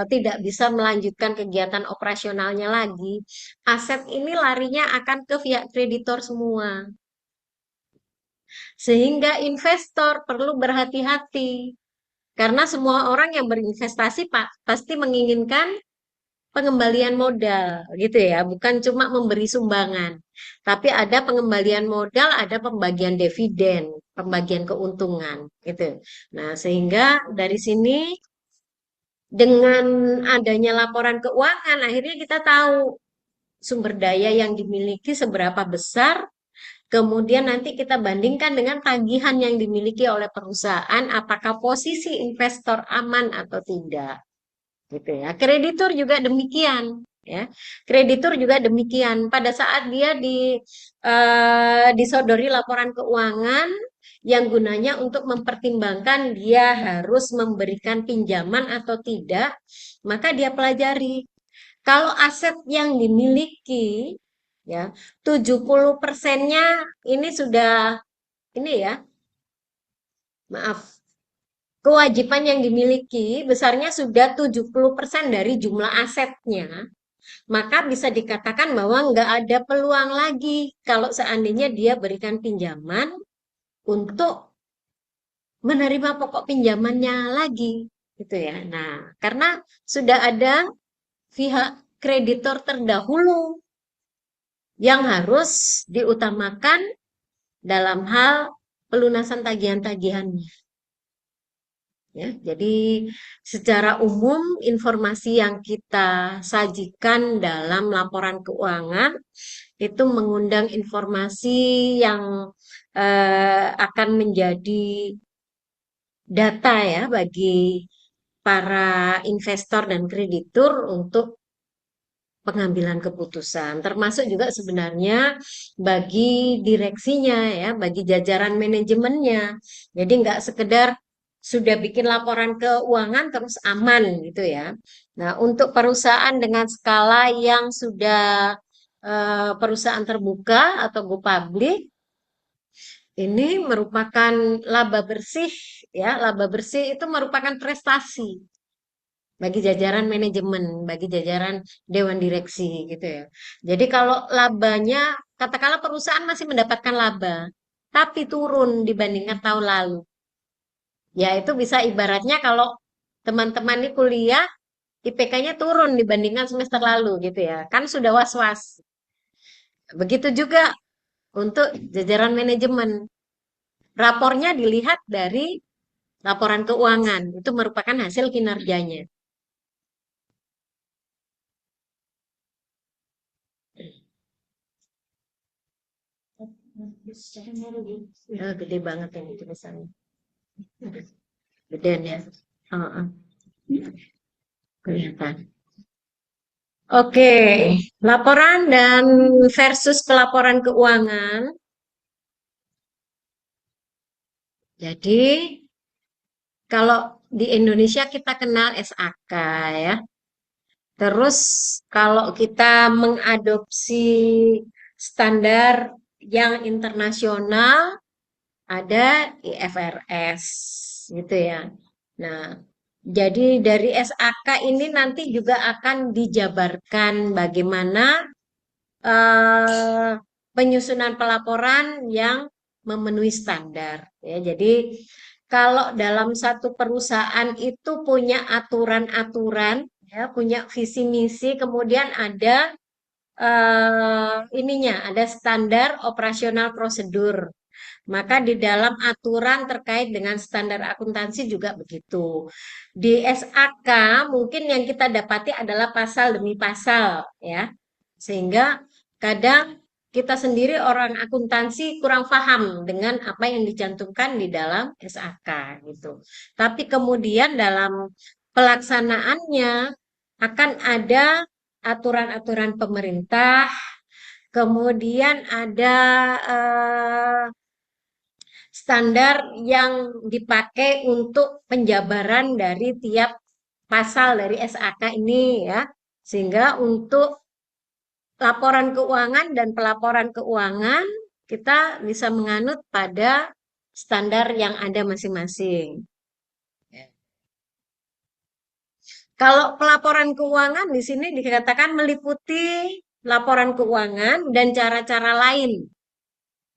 tidak bisa melanjutkan kegiatan operasionalnya lagi, aset ini larinya akan ke pihak kreditor semua. Sehingga investor perlu berhati-hati. Karena semua orang yang berinvestasi pasti menginginkan pengembalian modal gitu ya, bukan cuma memberi sumbangan, tapi ada pengembalian modal, ada pembagian dividen, pembagian keuntungan gitu. Nah, sehingga dari sini dengan adanya laporan keuangan akhirnya kita tahu sumber daya yang dimiliki seberapa besar, kemudian nanti kita bandingkan dengan tagihan yang dimiliki oleh perusahaan, apakah posisi investor aman atau tidak gitu ya. Kreditur juga demikian ya. Kreditur juga demikian. Pada saat dia disodori laporan keuangan yang gunanya untuk mempertimbangkan dia harus memberikan pinjaman atau tidak, maka dia pelajari kalau aset yang dimiliki ya 70%-nya ini sudah ini ya, maaf, kewajiban yang dimiliki besarnya sudah 70% dari jumlah asetnya, maka bisa dikatakan bahwa nggak ada peluang lagi kalau seandainya dia berikan pinjaman untuk menerima pokok pinjamannya lagi, gitu ya. Nah, karena sudah ada pihak kreditor terdahulu yang harus diutamakan dalam hal pelunasan tagihan-tagihannya. Ya, jadi secara umum informasi yang kita sajikan dalam laporan keuangan itu mengundang informasi yang akan menjadi data ya bagi para investor dan kreditur untuk pengambilan keputusan, termasuk juga sebenarnya bagi direksinya ya, bagi jajaran manajemennya. Jadi nggak sekedar sudah bikin laporan keuangan terus aman gitu ya. Nah, untuk perusahaan dengan skala yang sudah perusahaan terbuka atau go public, ini merupakan laba bersih ya, laba bersih itu merupakan prestasi bagi jajaran manajemen, bagi jajaran dewan direksi gitu ya. Jadi kalau labanya, katakanlah perusahaan masih mendapatkan laba, tapi turun dibandingkan tahun lalu. Ya itu bisa ibaratnya kalau teman-teman ini kuliah, IPK-nya turun dibandingkan semester lalu gitu ya. Kan sudah was-was. Begitu juga untuk jajaran manajemen. Rapornya dilihat dari laporan keuangan, itu merupakan hasil kinerjanya. Ya, gede banget ini tulisannya. Gedean ya. Heeh, kelihatan. Oke, laporan dan versus pelaporan keuangan. Jadi, kalau di Indonesia kita kenal SAK ya. Terus kalau kita mengadopsi standar yang internasional ada IFRS gitu ya. Nah, jadi dari SAK ini nanti juga akan dijabarkan bagaimana eh, penyusunan pelaporan yang memenuhi standar. Ya, jadi kalau dalam satu perusahaan itu punya aturan-aturan, ya, punya visi misi, kemudian ada ininya, ada standar operasional prosedur. Maka di dalam aturan terkait dengan standar akuntansi juga begitu. Di SAK mungkin yang kita dapati adalah pasal demi pasal ya. Sehingga kadang kita sendiri orang akuntansi kurang paham dengan apa yang dicantumkan di dalam SAK gitu. Tapi kemudian dalam pelaksanaannya akan ada aturan-aturan pemerintah, kemudian ada standar yang dipakai untuk penjabaran dari tiap pasal dari SAK ini ya. Sehingga untuk laporan keuangan dan pelaporan keuangan kita bisa menganut pada standar yang ada masing-masing. Kalau pelaporan keuangan di sini dikatakan meliputi laporan keuangan dan cara-cara lain.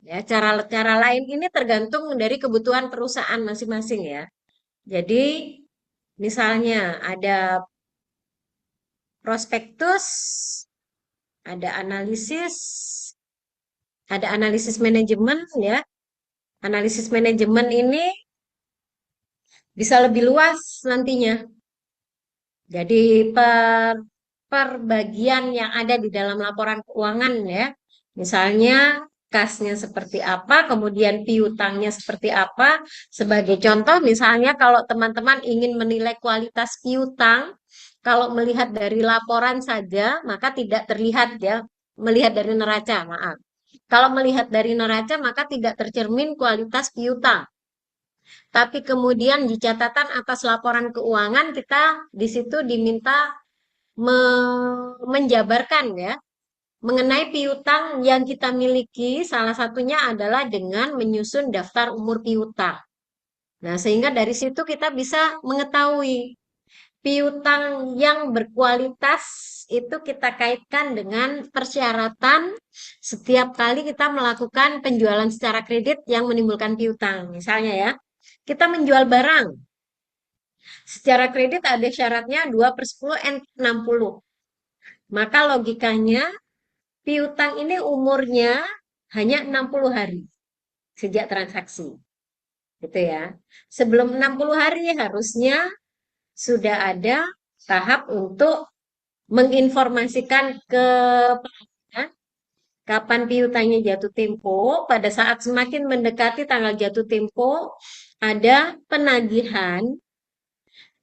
Ya, cara-cara lain ini tergantung dari kebutuhan perusahaan masing-masing ya. Jadi, misalnya prospektus, ada ada analisis manajemen ya. Analisis manajemen ini bisa lebih luas nantinya. Jadi per bagian yang ada di dalam laporan keuangan ya. Misalnya kasnya seperti apa, kemudian piutangnya seperti apa. Sebagai contoh misalnya kalau teman-teman ingin menilai kualitas piutang, kalau melihat dari laporan saja maka tidak terlihat ya, melihat dari neraca, maaf. Kalau melihat dari neraca maka tidak tercermin kualitas piutang. Tapi kemudian di catatan atas laporan keuangan kita di situ diminta menjabarkan ya mengenai piutang yang kita miliki. Salah satunya adalah dengan menyusun daftar umur piutang. Nah, sehingga dari situ kita bisa mengetahui piutang yang berkualitas itu kita kaitkan dengan persyaratan setiap kali kita melakukan penjualan secara kredit yang menimbulkan piutang. Misalnya ya, kita menjual barang. Secara kredit ada syaratnya 2/10 N 60. Maka logikanya piutang ini umurnya hanya 60 hari sejak transaksi. Gitu ya. Sebelum 60 hari harusnya sudah ada tahap untuk menginformasikan ke pelanggan kapan piutangnya jatuh tempo. Pada saat semakin mendekati tanggal jatuh tempo, ada penagihan,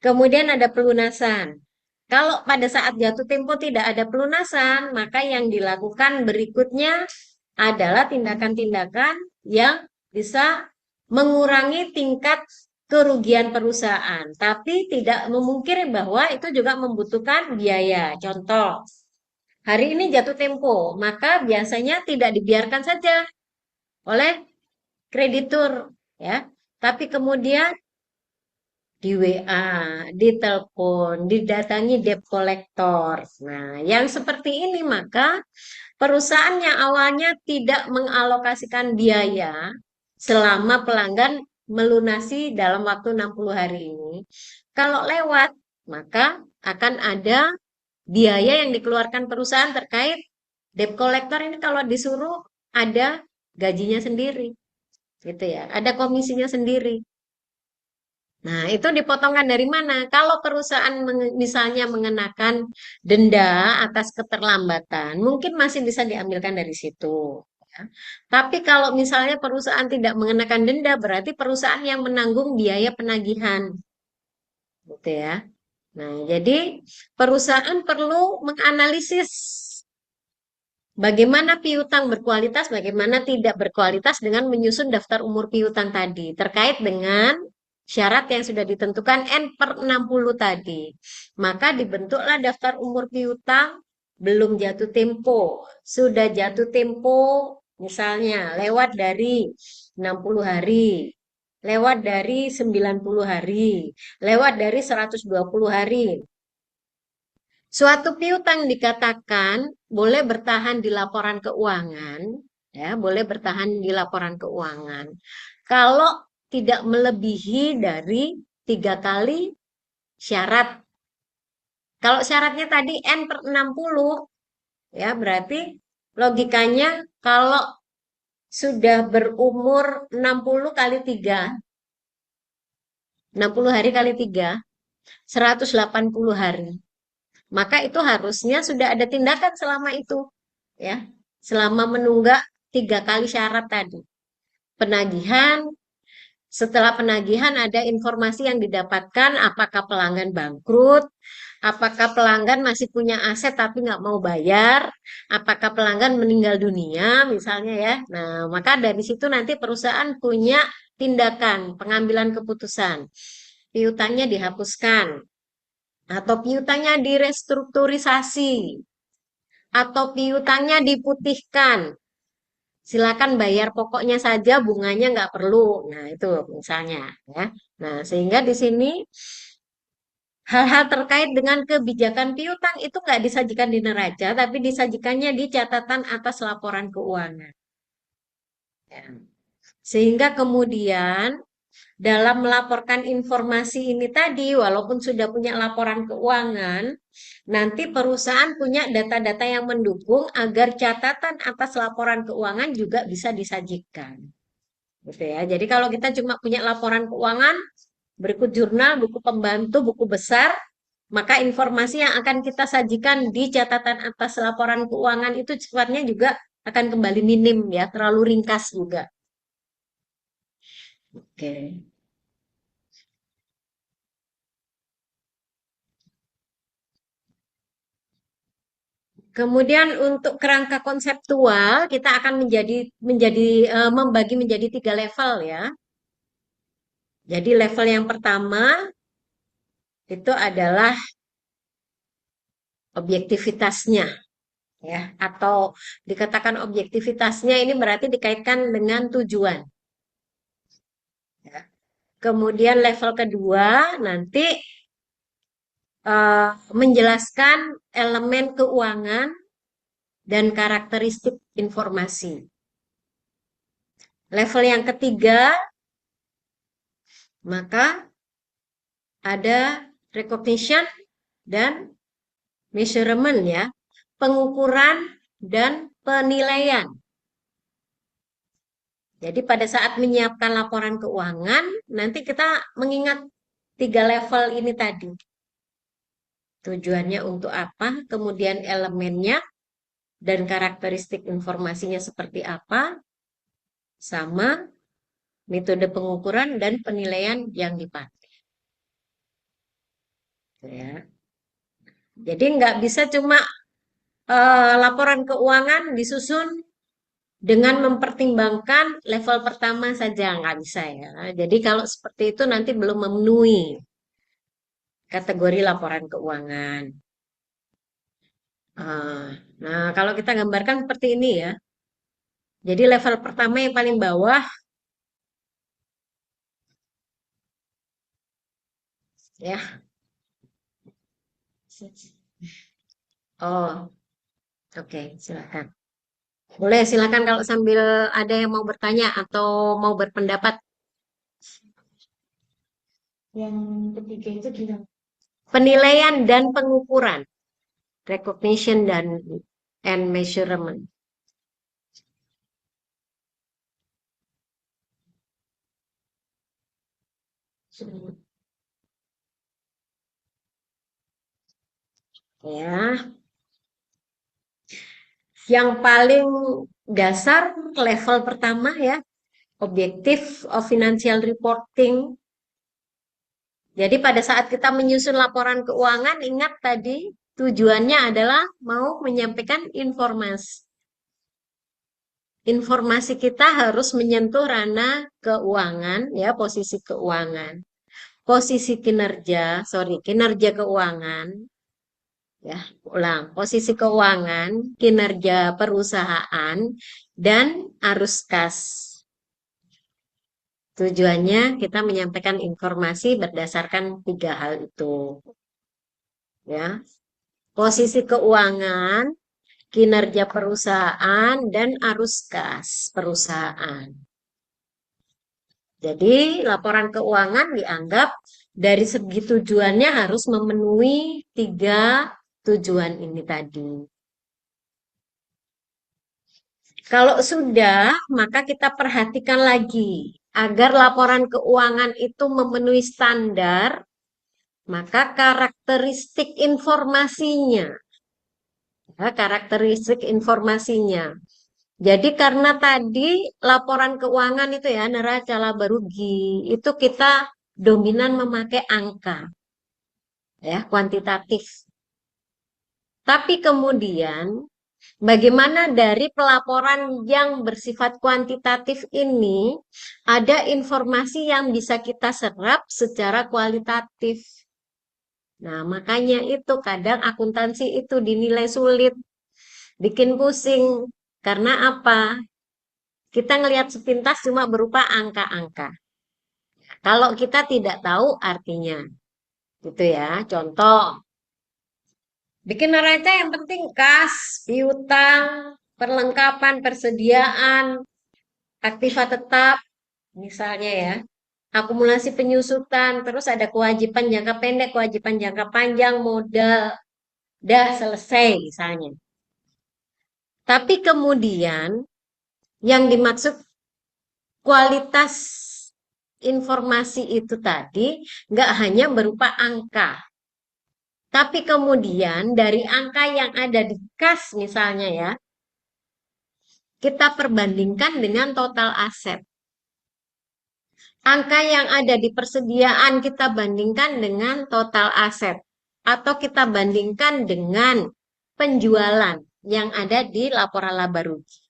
kemudian ada pelunasan. Kalau pada saat jatuh tempo tidak ada pelunasan, maka yang dilakukan berikutnya adalah tindakan-tindakan yang bisa mengurangi tingkat kerugian perusahaan, tapi tidak memungkiri bahwa itu juga membutuhkan biaya. Contoh, hari ini jatuh tempo, maka biasanya tidak dibiarkan saja oleh kreditur, ya, tapi kemudian di WA, di telepon, didatangi debt collector. Nah, yang seperti ini maka perusahaan yang awalnya tidak mengalokasikan biaya selama pelanggan melunasi dalam waktu 60 hari ini, kalau lewat, maka akan ada biaya yang dikeluarkan perusahaan terkait debt collector ini kalau disuruh ada gajinya sendiri, gitu ya, ada komisinya sendiri. Nah, itu dipotongkan dari mana? Kalau perusahaan misalnya mengenakan denda atas keterlambatan, mungkin masih bisa diambilkan dari situ. Ya. Tapi kalau misalnya perusahaan tidak mengenakan denda, berarti perusahaan yang menanggung biaya penagihan, gitu ya. Nah, jadi perusahaan perlu menganalisis bagaimana piutang berkualitas, bagaimana tidak berkualitas dengan menyusun daftar umur piutang tadi terkait dengan syarat yang sudah ditentukan N/60 tadi. Maka dibentuklah daftar umur piutang belum jatuh tempo. Sudah jatuh tempo misalnya lewat dari 60 hari, lewat dari 90 hari, lewat dari 120 hari. Suatu piutang dikatakan boleh bertahan di laporan keuangan, ya, boleh bertahan di laporan keuangan. Kalau tidak melebihi dari 3 kali syarat. Kalau syaratnya tadi N/60, ya berarti logikanya kalau sudah berumur 60 kali 3, 60 hari kali 3, 180 hari. Maka itu harusnya sudah ada tindakan selama itu, ya. Selama menunggak 3 kali syarat tadi. Penagihan, setelah penagihan ada informasi yang didapatkan apakah pelanggan bangkrut, apakah pelanggan masih punya aset tapi nggak mau bayar, apakah pelanggan meninggal dunia misalnya ya. Nah, maka dari situ nanti perusahaan punya tindakan pengambilan keputusan. Piutangnya dihapuskan atau piutangnya direstrukturisasi atau piutangnya diputihkan. Silakan bayar pokoknya saja, bunganya nggak perlu. Nah, itu misalnya ya. Nah, sehingga di sini hal-hal terkait dengan kebijakan piutang itu nggak disajikan di neraca, tapi disajikannya di catatan atas laporan keuangan. Ya. Sehingga kemudian dalam melaporkan informasi ini tadi, walaupun sudah punya laporan keuangan, nanti perusahaan punya data-data yang mendukung agar catatan atas laporan keuangan juga bisa disajikan. Gitu ya. Jadi kalau kita cuma punya laporan keuangan, berikut jurnal, buku pembantu, buku besar, maka informasi yang akan kita sajikan di catatan atas laporan keuangan itu sifatnya juga akan kembali minim ya, terlalu ringkas juga. Oke. Kemudian untuk kerangka konseptual kita akan membagi menjadi 3 level ya. Jadi level yang pertama itu adalah objektivitasnya ya, atau dikatakan objektivitasnya ini berarti dikaitkan dengan tujuan. Ya. Kemudian level kedua nanti menjelaskan elemen keuangan dan karakteristik informasi. Level yang ketiga, maka ada recognition dan measurement ya, pengukuran dan penilaian. Jadi pada saat menyiapkan laporan keuangan, nanti kita mengingat 3 level ini tadi. Tujuannya untuk apa, kemudian elemennya, dan karakteristik informasinya seperti apa, sama metode pengukuran dan penilaian yang dipakai. Ya. Jadi nggak bisa cuma laporan keuangan disusun dengan mempertimbangkan level pertama saja, nggak bisa ya. Jadi kalau seperti itu nanti belum memenuhi kategori laporan keuangan. Ah, nah, kalau kita gambarkan seperti ini ya. Jadi level pertama yang paling bawah ya. Oh, oke, silakan. Boleh silakan kalau sambil ada yang mau bertanya atau mau berpendapat. Yang ketiga itu bilang Penilaian dan pengukuran, recognition dan and measurement. Ya, yang paling dasar level pertama ya, objektif of financial reporting. Jadi pada saat kita menyusun laporan keuangan, ingat tadi tujuannya adalah mau menyampaikan informasi. Informasi kita harus menyentuh ranah keuangan, ya, posisi keuangan, posisi kinerja, kinerja keuangan, ya, ulang, posisi keuangan, kinerja perusahaan, dan arus kas. Tujuannya kita menyampaikan informasi berdasarkan 3 hal itu, ya. Posisi keuangan, kinerja perusahaan, dan arus kas perusahaan. Jadi laporan keuangan dianggap dari segi tujuannya harus memenuhi 3 tujuan ini tadi. Kalau sudah, maka kita perhatikan lagi agar laporan keuangan itu memenuhi standar, maka karakteristik informasinya, ya, karakteristik informasinya. Jadi karena tadi laporan keuangan itu ya neraca laba rugi itu kita dominan memakai angka ya kuantitatif. Tapi kemudian bagaimana dari pelaporan yang bersifat kuantitatif ini ada informasi yang bisa kita serap secara kualitatif. Nah, makanya itu kadang akuntansi itu dinilai sulit, bikin pusing. Karena apa? Kita ngelihat sepintas cuma berupa angka-angka. Kalau kita tidak tahu artinya, gitu ya. Contoh, bikin neraca yang penting kas, piutang, perlengkapan, persediaan, aktiva tetap, misalnya ya. Akumulasi penyusutan, terus ada kewajiban jangka pendek, kewajiban jangka panjang, modal, dah selesai misalnya. Tapi kemudian yang dimaksud kualitas informasi itu tadi nggak hanya berupa angka, tapi kemudian dari angka yang ada di kas misalnya ya, kita perbandingkan dengan total aset. Angka yang ada di persediaan kita bandingkan dengan total aset. Atau kita bandingkan dengan penjualan yang ada di laporan laba rugi.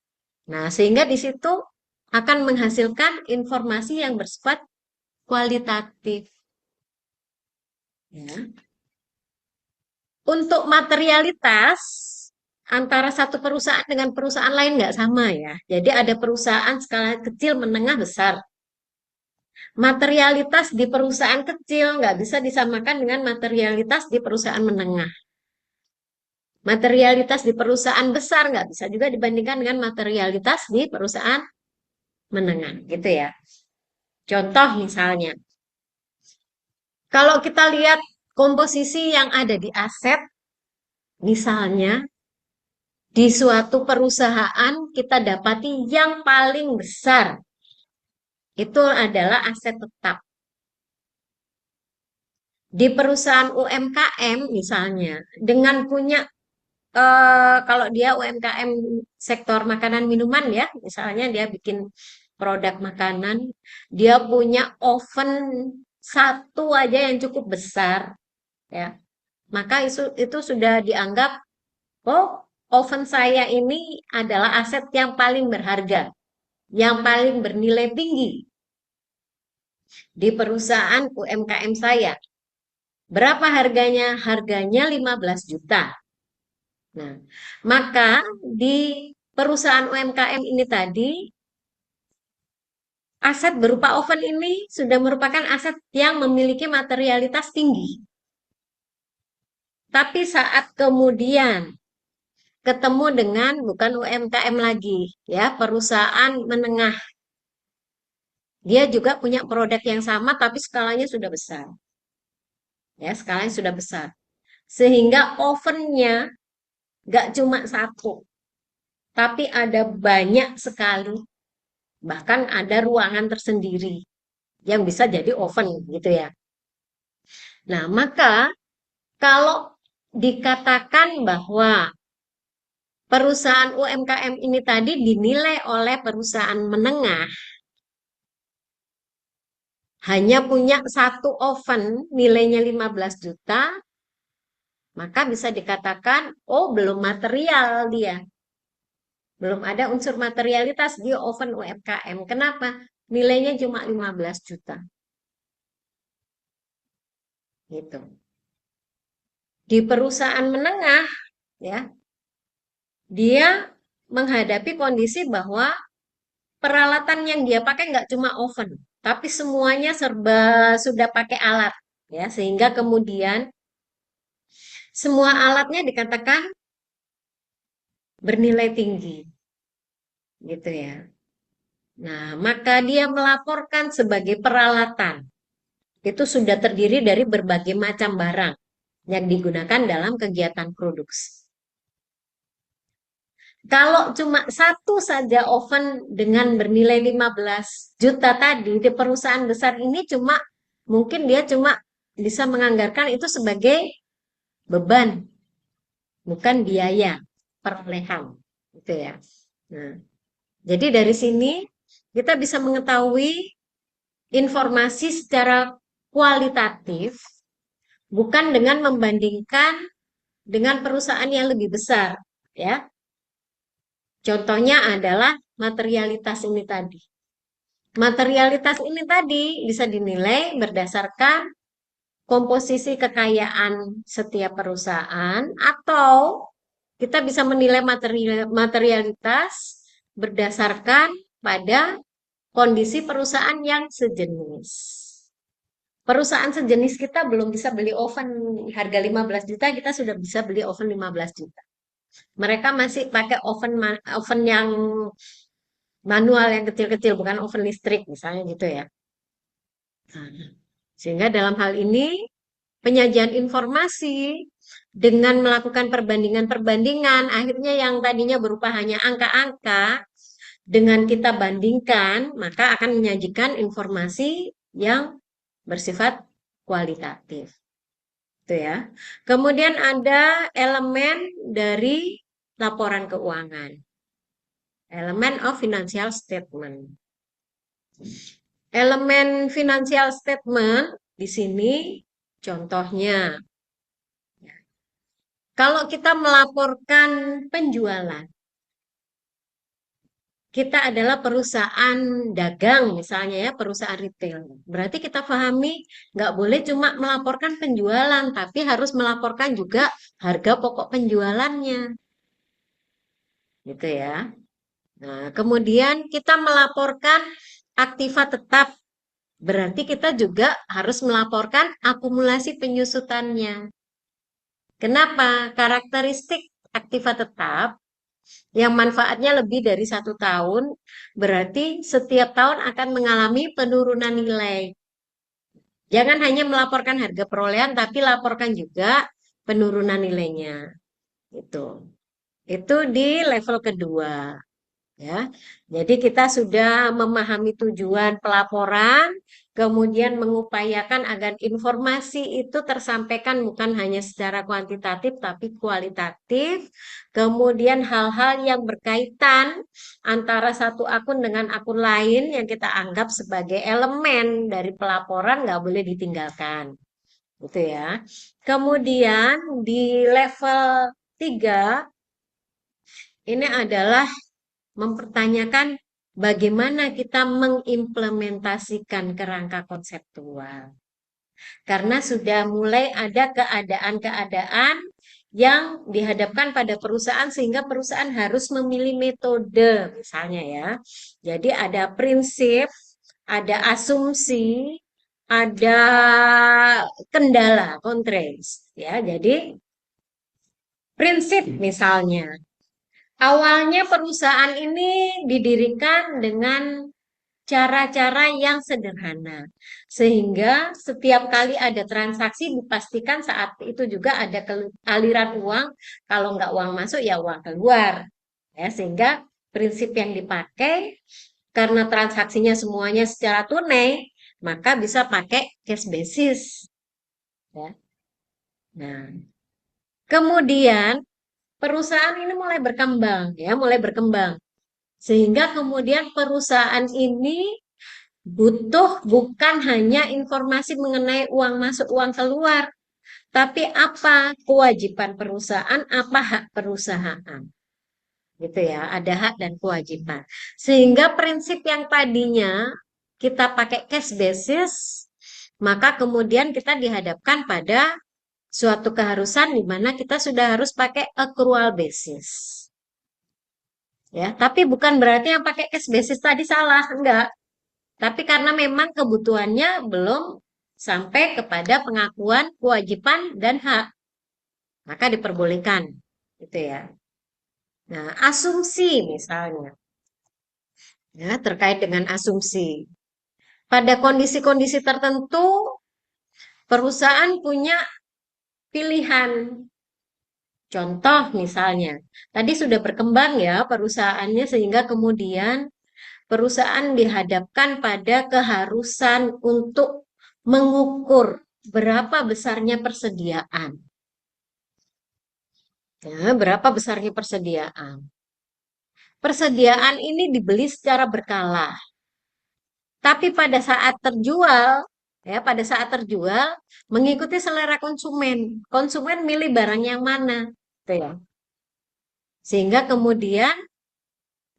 Nah, sehingga di situ akan menghasilkan informasi yang bersifat kualitatif. Ya. Untuk materialitas, antara satu perusahaan dengan perusahaan lain nggak sama ya. Jadi ada perusahaan skala kecil, menengah, besar. Materialitas di perusahaan kecil nggak bisa disamakan dengan materialitas di perusahaan menengah. Materialitas di perusahaan besar nggak bisa juga dibandingkan dengan materialitas di perusahaan menengah, gitu ya. Contoh misalnya, kalau kita lihat komposisi yang ada di aset, misalnya di suatu perusahaan kita dapati yang paling besar itu adalah aset tetap. Di perusahaan UMKM misalnya, dengan punya kalau dia UMKM sektor makanan minuman ya, misalnya dia bikin produk makanan, dia punya oven satu aja yang cukup besar, ya, maka itu sudah dianggap, oh, oven saya ini adalah aset yang paling berharga, yang paling bernilai tinggi di perusahaan UMKM saya. Berapa harganya? Harganya 15 juta. Nah, maka di perusahaan UMKM ini tadi, aset berupa oven ini sudah merupakan aset yang memiliki materialitas tinggi. Tapi saat kemudian ketemu dengan bukan UMKM lagi, ya, perusahaan menengah. Dia juga punya produk yang sama tapi skalanya sudah besar. Ya, skalanya sudah besar. Sehingga ovennya nggak cuma satu, tapi ada banyak sekali. Bahkan ada ruangan tersendiri yang bisa jadi oven gitu ya. Nah, maka kalau dikatakan bahwa perusahaan UMKM ini tadi dinilai oleh perusahaan menengah hanya punya satu oven nilainya 15 juta, maka bisa dikatakan, oh, belum material dia. Belum ada unsur materialitas di oven UMKM. Kenapa? Nilainya cuma 15 juta. Gitu. Di perusahaan menengah, ya, dia menghadapi kondisi bahwa peralatan yang dia pakai nggak cuma oven, tapi semuanya serba sudah pakai alat, ya, sehingga kemudian semua alatnya dikatakan bernilai tinggi, gitu ya. Nah, maka dia melaporkan sebagai peralatan. Itu sudah terdiri dari berbagai macam barang yang digunakan dalam kegiatan produksi. Kalau cuma satu saja oven dengan bernilai 15 juta tadi, di perusahaan besar ini cuma mungkin dia cuma bisa menganggarkan itu sebagai beban, bukan biaya perolehan, gitu ya. Nah, jadi dari sini kita bisa mengetahui informasi secara kualitatif, bukan dengan membandingkan dengan perusahaan yang lebih besar, ya. Contohnya adalah materialitas ini tadi. Materialitas ini tadi bisa dinilai berdasarkan komposisi kekayaan setiap perusahaan atau kita bisa menilai materialitas berdasarkan pada kondisi perusahaan yang sejenis. Perusahaan sejenis kita belum bisa beli oven harga 15 juta, kita sudah bisa beli oven 15 juta. Mereka masih pakai oven yang manual yang kecil-kecil, bukan oven listrik misalnya gitu ya. Nah, sehingga dalam hal ini penyajian informasi dengan melakukan perbandingan-perbandingan, akhirnya yang tadinya berupa hanya angka-angka, dengan kita bandingkan, maka akan menyajikan informasi yang bersifat kualitatif. Itu ya. Kemudian ada elemen dari laporan keuangan. Elemen of financial statement. Elemen financial statement di sini contohnya. Kalau kita melaporkan penjualan, kita adalah perusahaan dagang misalnya ya, perusahaan retail. Berarti kita pahami nggak boleh cuma melaporkan penjualan, tapi harus melaporkan juga harga pokok penjualannya. Gitu ya. Nah, kemudian kita melaporkan aktiva tetap. Berarti kita juga harus melaporkan akumulasi penyusutannya. Kenapa? Karakteristik aktiva tetap yang manfaatnya lebih dari 1 tahun, berarti setiap tahun akan mengalami penurunan nilai. Jangan hanya melaporkan harga perolehan, tapi laporkan juga penurunan nilainya. Itu di level kedua. Ya, jadi kita sudah memahami tujuan pelaporan, kemudian mengupayakan agar informasi itu tersampaikan bukan hanya secara kuantitatif tapi kualitatif. Kemudian hal-hal yang berkaitan antara satu akun dengan akun lain yang kita anggap sebagai elemen dari pelaporan nggak boleh ditinggalkan, gitu ya. Kemudian di level 3 ini adalah mempertanyakan bagaimana kita mengimplementasikan kerangka konseptual. Karena sudah mulai ada keadaan-keadaan yang dihadapkan pada perusahaan sehingga perusahaan harus memilih metode misalnya ya. Jadi ada prinsip, ada asumsi, ada kendala, constraints ya. Jadi prinsip misalnya awalnya perusahaan ini didirikan dengan cara-cara yang sederhana, sehingga setiap kali ada transaksi dipastikan saat itu juga ada aliran uang. Kalau nggak uang masuk ya uang keluar, ya sehingga prinsip yang dipakai karena transaksinya semuanya secara tunai, maka bisa pakai cash basis. Ya. Nah, kemudian perusahaan ini mulai berkembang, ya, mulai berkembang. Sehingga kemudian perusahaan ini butuh bukan hanya informasi mengenai uang masuk, uang keluar, tapi apa kewajiban perusahaan, apa hak perusahaan. Gitu ya, ada hak dan kewajiban. Sehingga prinsip yang tadinya kita pakai cash basis, maka kemudian kita dihadapkan pada suatu keharusan di mana kita sudah harus pakai accrual basis. Ya, tapi bukan berarti yang pakai cash basis tadi salah, enggak. Tapi karena memang kebutuhannya belum sampai kepada pengakuan kewajiban dan hak, maka diperbolehkan, gitu ya. Nah, asumsi misalnya, ya terkait dengan asumsi. Pada kondisi-kondisi tertentu, perusahaan punya pilihan Contoh misalnya, tadi sudah berkembang ya perusahaannya sehingga kemudian perusahaan dihadapkan pada keharusan untuk mengukur berapa besarnya persediaan. Ya, berapa besarnya persediaan. Persediaan ini dibeli secara berkala. Tapi pada saat terjual, ya pada saat terjual mengikuti selera konsumen. Konsumen milih barang yang mana, gitu ya. Sehingga kemudian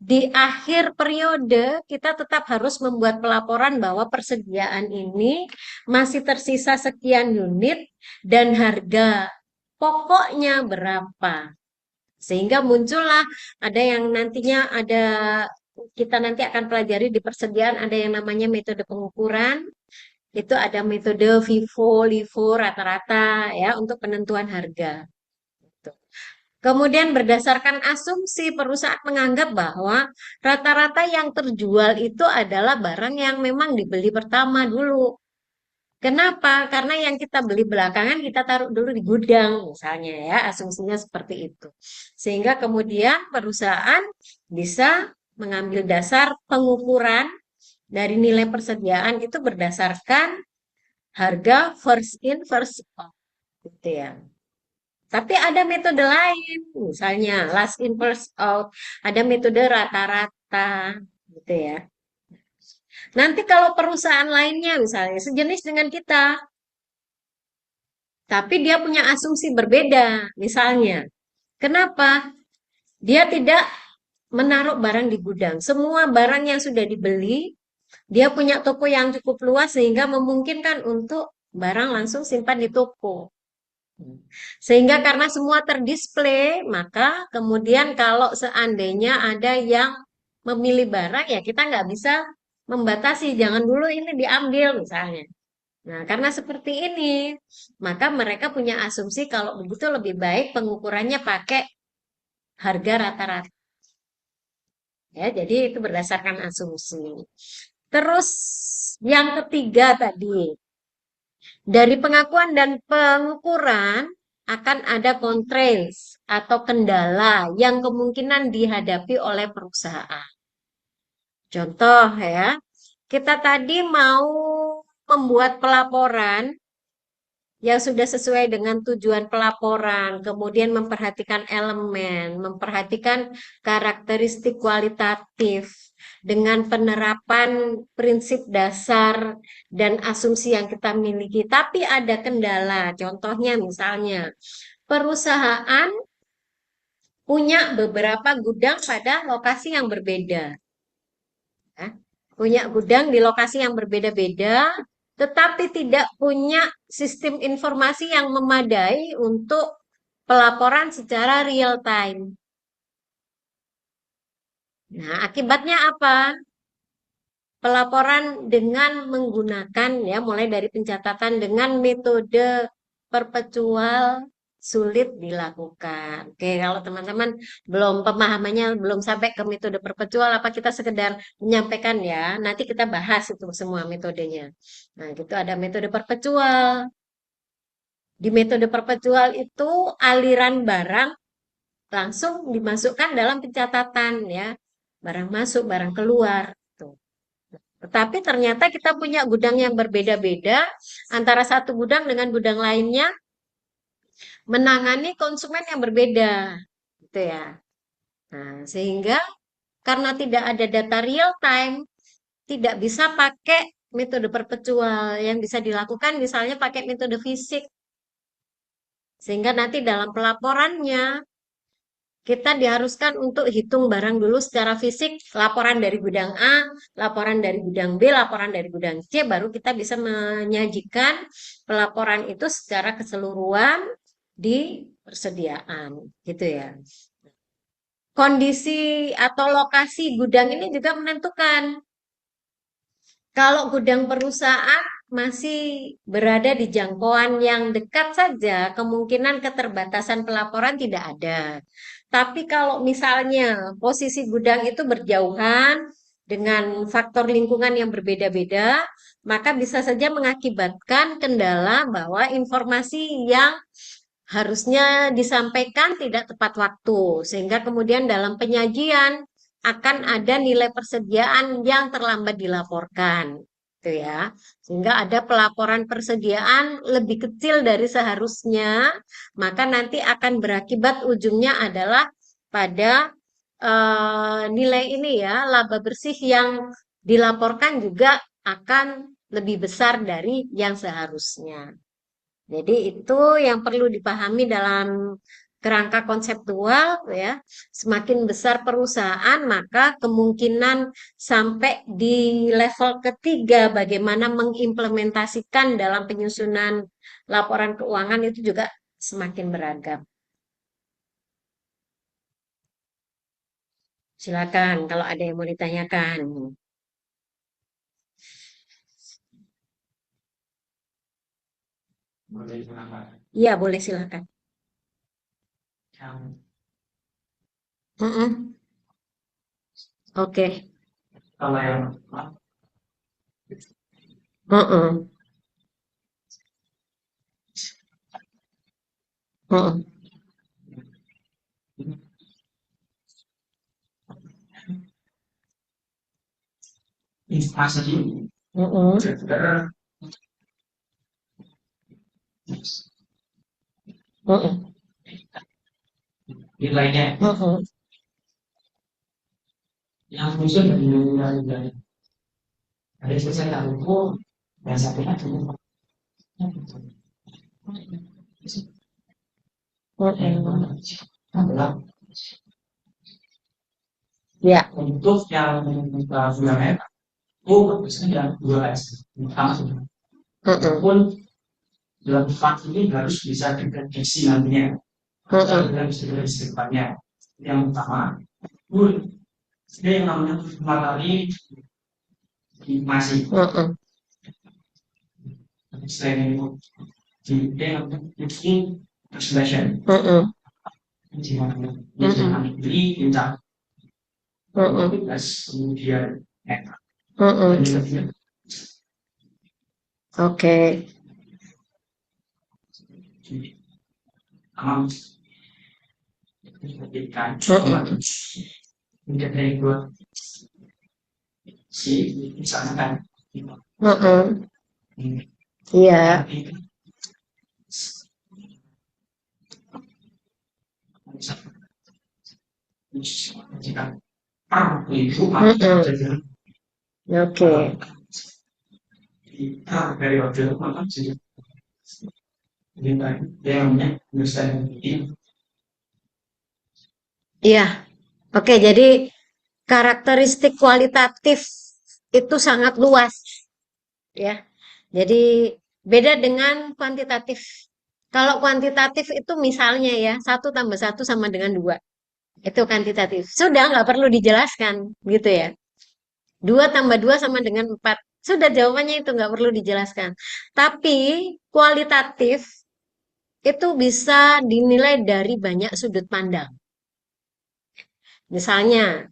di akhir periode kita tetap harus membuat pelaporan bahwa persediaan ini masih tersisa sekian unit dan harga pokoknya berapa. Sehingga muncullah ada yang nantinya ada kita nanti akan pelajari di persediaan ada yang namanya metode pengukuran. Itu ada metode FIFO, LIFO, rata-rata ya untuk penentuan harga. Kemudian berdasarkan asumsi perusahaan menganggap bahwa rata-rata yang terjual itu adalah barang yang memang dibeli pertama dulu. Kenapa? Karena yang kita beli belakangan kita taruh dulu di gudang misalnya ya, asumsinya seperti itu. Sehingga kemudian perusahaan bisa mengambil dasar pengukuran dari nilai persediaan itu berdasarkan harga first in first out gitu ya. Tapi ada metode lain, misalnya last in first out, ada metode rata-rata gitu ya. Nanti kalau perusahaan lainnya misalnya sejenis dengan kita, tapi dia punya asumsi berbeda, misalnya. Kenapa? Dia tidak menaruh barang di gudang. Semua barang yang sudah dibeli, dia punya toko yang cukup luas sehingga memungkinkan untuk barang langsung simpan di toko. Sehingga karena semua terdisplay, maka kemudian kalau seandainya ada yang memilih barang, ya kita nggak bisa membatasi, jangan dulu ini diambil misalnya. Nah, karena seperti ini, maka mereka punya asumsi kalau begitu lebih baik pengukurannya pakai harga rata-rata. Ya, jadi itu berdasarkan asumsi. Terus yang ketiga tadi, dari pengakuan dan pengukuran akan ada constraints atau kendala yang kemungkinan dihadapi oleh perusahaan. Contoh ya, kita tadi mau membuat pelaporan yang sudah sesuai dengan tujuan pelaporan, kemudian memperhatikan elemen, memperhatikan karakteristik kualitatif dengan penerapan prinsip dasar dan asumsi yang kita miliki. Tapi ada kendala, contohnya misalnya perusahaan punya beberapa gudang pada lokasi yang berbeda. Ya. Punya gudang di lokasi yang berbeda-beda, tetapi tidak punya sistem informasi yang memadai untuk pelaporan secara real time. Nah, akibatnya apa? Pelaporan dengan menggunakan ya mulai dari pencatatan dengan metode perpetual sulit dilakukan. Oke, kalau teman-teman belum pemahamannya belum sampai ke metode perpetual apa kita sekedar menyampaikan ya. Nanti kita bahas itu semua metodenya. Nah, gitu ada metode perpetual. Di metode perpetual itu aliran barang langsung dimasukkan dalam pencatatan ya. Barang masuk, barang keluar. Tuh. Tetapi ternyata kita punya gudang yang berbeda-beda antara satu gudang dengan gudang lainnya menangani konsumen yang berbeda, gitu ya. Nah, sehingga karena tidak ada data real time, tidak bisa pakai metode perpetual yang bisa dilakukan misalnya pakai metode fisik. Sehingga nanti dalam pelaporannya kita diharuskan untuk hitung barang dulu secara fisik, laporan dari gudang A, laporan dari gudang B, laporan dari gudang C, baru kita bisa menyajikan pelaporan itu secara keseluruhan di persediaan, gitu ya. Kondisi atau lokasi gudang ini juga menentukan. Kalau gudang perusahaan masih berada di jangkauan yang dekat saja, kemungkinan keterbatasan pelaporan tidak ada. Tapi kalau misalnya posisi gudang itu berjauhan dengan faktor lingkungan yang berbeda-beda, maka bisa saja mengakibatkan kendala bahwa informasi yang harusnya disampaikan tidak tepat waktu, sehingga kemudian dalam penyajian akan ada nilai persediaan yang terlambat dilaporkan, gitu ya. Sehingga ada pelaporan persediaan lebih kecil dari seharusnya, maka nanti akan berakibat ujungnya adalah pada nilai ini ya, laba bersih yang dilaporkan juga akan lebih besar dari yang seharusnya. Jadi itu yang perlu dipahami dalam kerangka konseptual ya. Semakin besar perusahaan, maka kemungkinan sampai di level ketiga bagaimana mengimplementasikan dalam penyusunan laporan keuangan itu juga semakin beragam. Silakan kalau ada yang mau ditanyakan. Boleh silakan. Iya, boleh silakan. Yang Mm-mm. Oke. kalau yang Mm-mm. Mm-mm. investasi Mm-mm. Mm-mm. nilainya Mm-mm. yang muncul dari nilai dari selesai tahun itu dan satunya dulu Mm-mm. adalah Ya. untuk yang bulan itu biasanya yang 2S pertama sudah Mm-mm. walaupun dalam fund ini harus bisa diprediksi nantinya Mm-mm. harus diprediksi depannya yang pertama itu yang namanya materi masih Mm-mm. selain itu di yang itu translation Mm-mm. di mana ini beli pinjam Mm-mm. kemudian Mm-mm. Oke. aman ketika Mm-mm. kemudian dari dua si misalnya kan Mm-mm. Iya. jika itu Mm-mm. jadi Oke. periode maka jadi yang namanya understanding ini Iya. Oke, jadi karakteristik kualitatif itu sangat luas ya. Jadi beda dengan kuantitatif. Kalau kuantitatif itu misalnya ya, satu tambah satu sama dengan dua. Itu kuantitatif. Sudah nggak perlu dijelaskan gitu ya. Dua tambah dua sama dengan empat. Sudah jawabannya itu nggak perlu dijelaskan. Tapi kualitatif itu bisa dinilai dari banyak sudut pandang. Misalnya,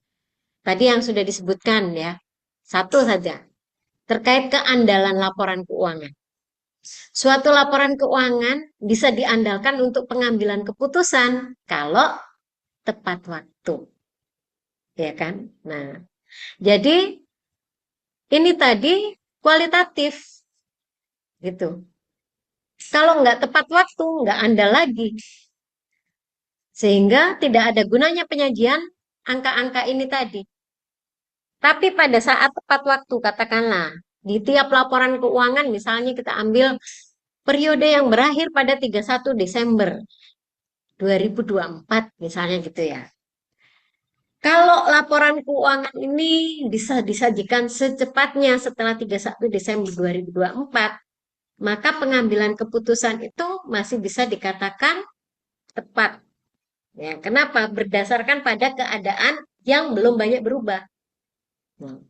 tadi yang sudah disebutkan ya, satu saja, terkait keandalan laporan keuangan. Suatu laporan keuangan bisa diandalkan untuk pengambilan keputusan kalau tepat waktu, ya kan? Nah, jadi ini tadi kualitatif, gitu. Kalau nggak tepat waktu, nggak andal lagi. Sehingga tidak ada gunanya penyajian angka-angka ini tadi. Tapi pada saat tepat waktu, katakanlah, di tiap laporan keuangan, misalnya kita ambil periode yang berakhir pada 31 Desember 2024, misalnya gitu ya. Kalau laporan keuangan ini bisa disajikan secepatnya setelah 31 Desember 2024, maka pengambilan keputusan itu masih bisa dikatakan tepat. Ya, kenapa? Berdasarkan pada keadaan yang belum banyak berubah. Nah,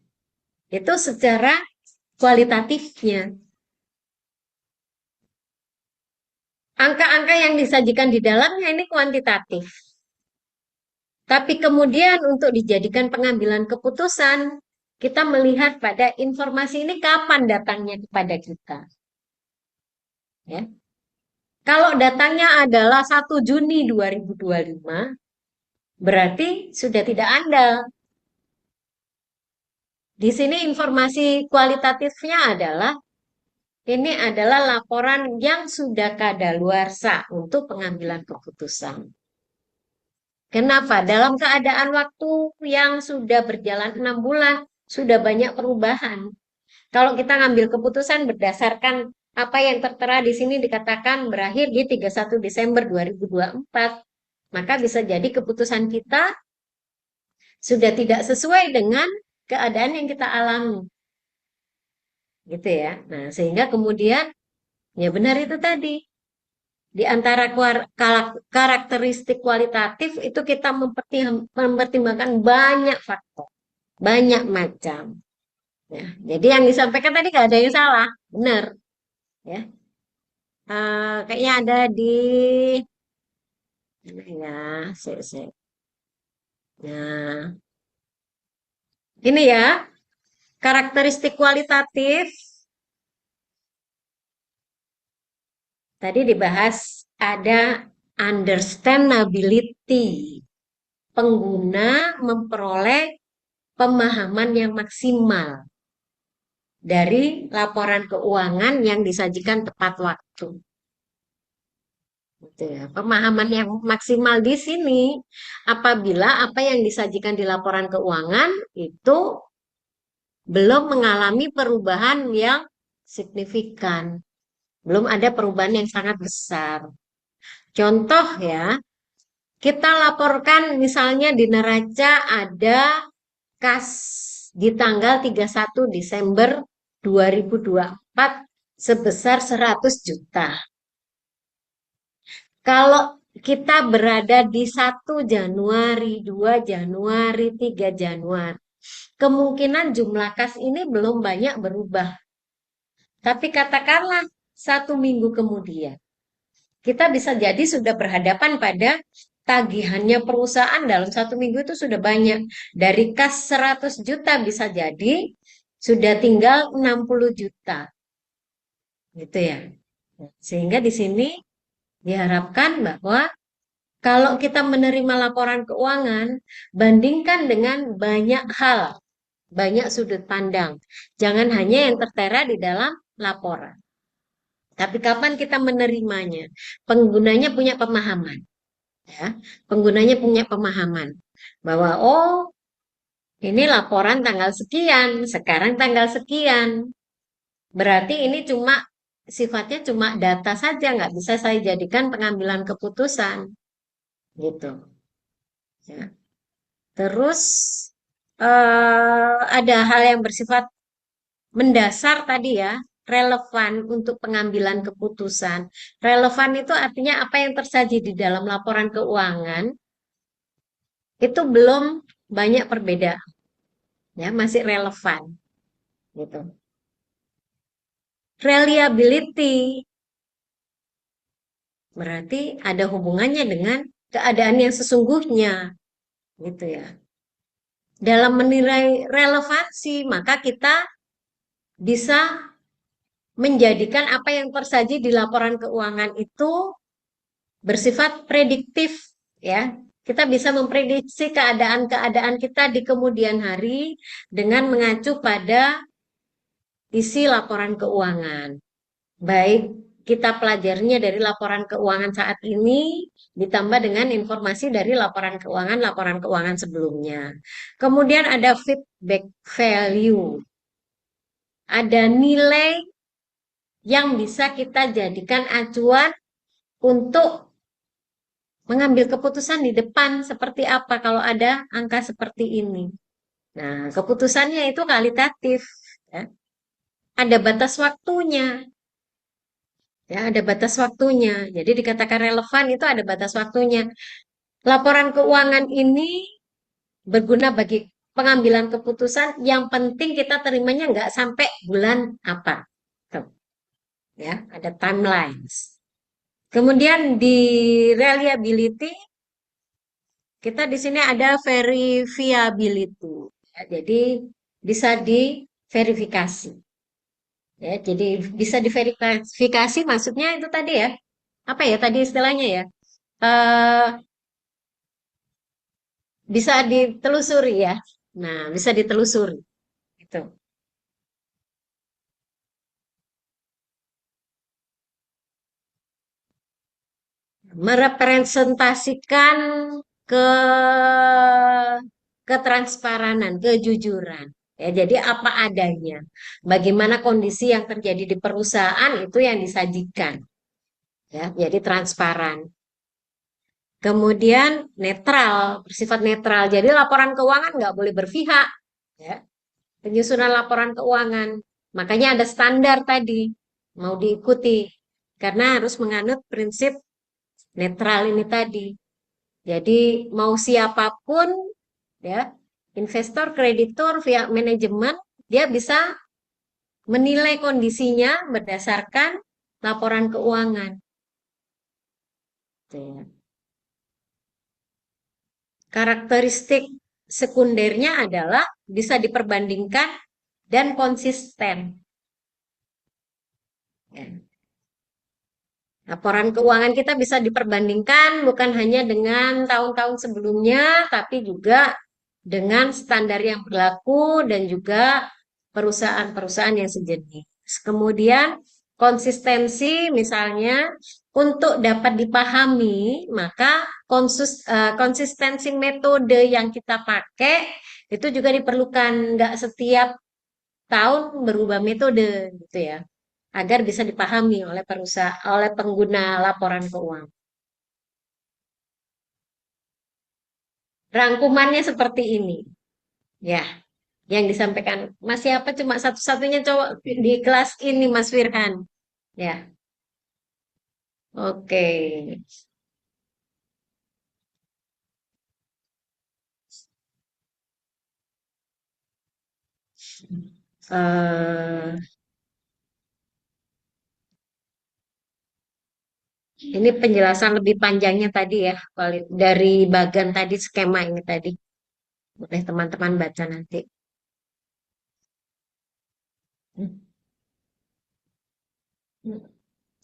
itu secara kualitatifnya. Angka-angka yang disajikan di dalamnya ini kuantitatif. Tapi kemudian untuk dijadikan pengambilan keputusan, kita melihat pada informasi ini kapan datangnya kepada kita. Ya. Kalau datanya adalah 1 Juni 2025, berarti sudah tidak andal. Di sini informasi kualitatifnya adalah ini adalah laporan yang sudah kadaluarsa untuk pengambilan keputusan. Kenapa? Dalam keadaan waktu yang sudah berjalan 6 bulan, sudah banyak perubahan. Kalau kita ngambil keputusan berdasarkan apa yang tertera di sini dikatakan berakhir di 31 Desember 2024, maka bisa jadi keputusan kita sudah tidak sesuai dengan keadaan yang kita alami. Gitu ya. Nah, sehingga kemudian ya benar itu tadi. Di antara karakteristik kualitatif itu kita mempertimbangkan banyak faktor, banyak macam. Ya, jadi yang disampaikan tadi nggak ada yang salah, benar. Ya, kayaknya ada di mana ya, Nah, ini ya karakteristik kualitatif tadi dibahas ada understandability. Pengguna memperoleh pemahaman yang maksimal dari laporan keuangan yang disajikan tepat waktu. Gitu ya. Pemahaman yang maksimal di sini apabila apa yang disajikan di laporan keuangan itu belum mengalami perubahan yang signifikan. Belum ada perubahan yang sangat besar. Contoh ya, kita laporkan misalnya di neraca ada kas di tanggal 31 Desember 2024 sebesar 100 juta. Kalau kita berada di 1 Januari, 2 Januari, 3 Januari, kemungkinan jumlah kas ini belum banyak berubah. Tapi katakanlah 1 minggu kemudian, kita bisa jadi sudah berhadapan pada tagihannya perusahaan dalam 1 minggu itu sudah banyak. Dari kas 100 juta bisa jadi sudah tinggal 60 juta. Gitu ya. Sehingga di sini diharapkan bahwa kalau kita menerima laporan keuangan, bandingkan dengan banyak hal, banyak sudut pandang. Jangan hanya yang tertera di dalam laporan. Tapi kapan kita menerimanya? Penggunanya punya pemahaman. Ya, penggunanya punya pemahaman bahwa oh ini laporan tanggal sekian, sekarang tanggal sekian. Berarti ini cuma sifatnya cuma data saja, nggak bisa saya jadikan pengambilan keputusan, gitu. Ya. Terus ada hal yang bersifat mendasar tadi ya, relevan untuk pengambilan keputusan. Relevan itu artinya apa yang tersaji di dalam laporan keuangan itu belum banyak perbedaan, ya masih relevan, gitu. Reliability berarti ada hubungannya dengan keadaan yang sesungguhnya, gitu ya. Dalam menilai relevansi, maka kita bisa menjadikan apa yang tersaji di laporan keuangan itu bersifat prediktif, ya. Kita bisa memprediksi keadaan-keadaan kita di kemudian hari dengan mengacu pada isi laporan keuangan. Baik kita pelajarnya dari laporan keuangan saat ini ditambah dengan informasi dari laporan keuangan sebelumnya. Kemudian ada feedback value. Ada nilai yang bisa kita jadikan acuan untuk mengambil keputusan di depan seperti apa kalau ada angka seperti ini. Nah, keputusannya itu kualitatif, ya. Ada batas waktunya. Ya, ada batas waktunya. Jadi dikatakan relevan itu ada batas waktunya. Laporan keuangan ini berguna bagi pengambilan keputusan. Yang penting kita terimanya nggak sampai bulan apa. Tuh. Ya, ada timelines. Kemudian di reliability kita di sini ada verifiability. Ya, jadi bisa diverifikasi. Ya, jadi bisa diverifikasi maksudnya itu tadi ya. apa ya tadi istilahnya ya? eh Bisa ditelusuri ya. Nah, bisa ditelusuri. Itu. Merepresentasikan ke ketransparanan, kejujuran. Ya, jadi apa adanya. Bagaimana kondisi yang terjadi di perusahaan itu yang disajikan. Ya, jadi transparan. Kemudian netral, bersifat netral. Jadi laporan keuangan nggak boleh berpihak. Ya. Penyusunan laporan keuangan. Makanya ada standar tadi, mau diikuti. Karena harus menganut prinsip netral ini tadi. Jadi mau siapapun, ya, investor, kreditur, pihak manajemen, dia bisa menilai kondisinya berdasarkan laporan keuangan. Gitu ya. Karakteristik sekundernya adalah bisa diperbandingkan dan konsisten. Ya. Laporan keuangan kita bisa diperbandingkan bukan hanya dengan tahun-tahun sebelumnya, tapi juga dengan standar yang berlaku dan juga perusahaan-perusahaan yang sejenis. Kemudian konsistensi misalnya untuk dapat dipahami, maka konsistensi metode yang kita pakai itu juga diperlukan. Nggak setiap tahun berubah metode gitu ya, agar bisa dipahami oleh perusahaan, oleh pengguna laporan keuangan. Rangkumannya seperti ini, ya, yang disampaikan Mas siapa cuma satu-satunya cowok di kelas ini Mas Firhan, ya. Oke. eh ini penjelasan lebih panjangnya tadi ya, dari bagian tadi skema ini tadi. Boleh teman-teman baca nanti. Hmm, Hmm.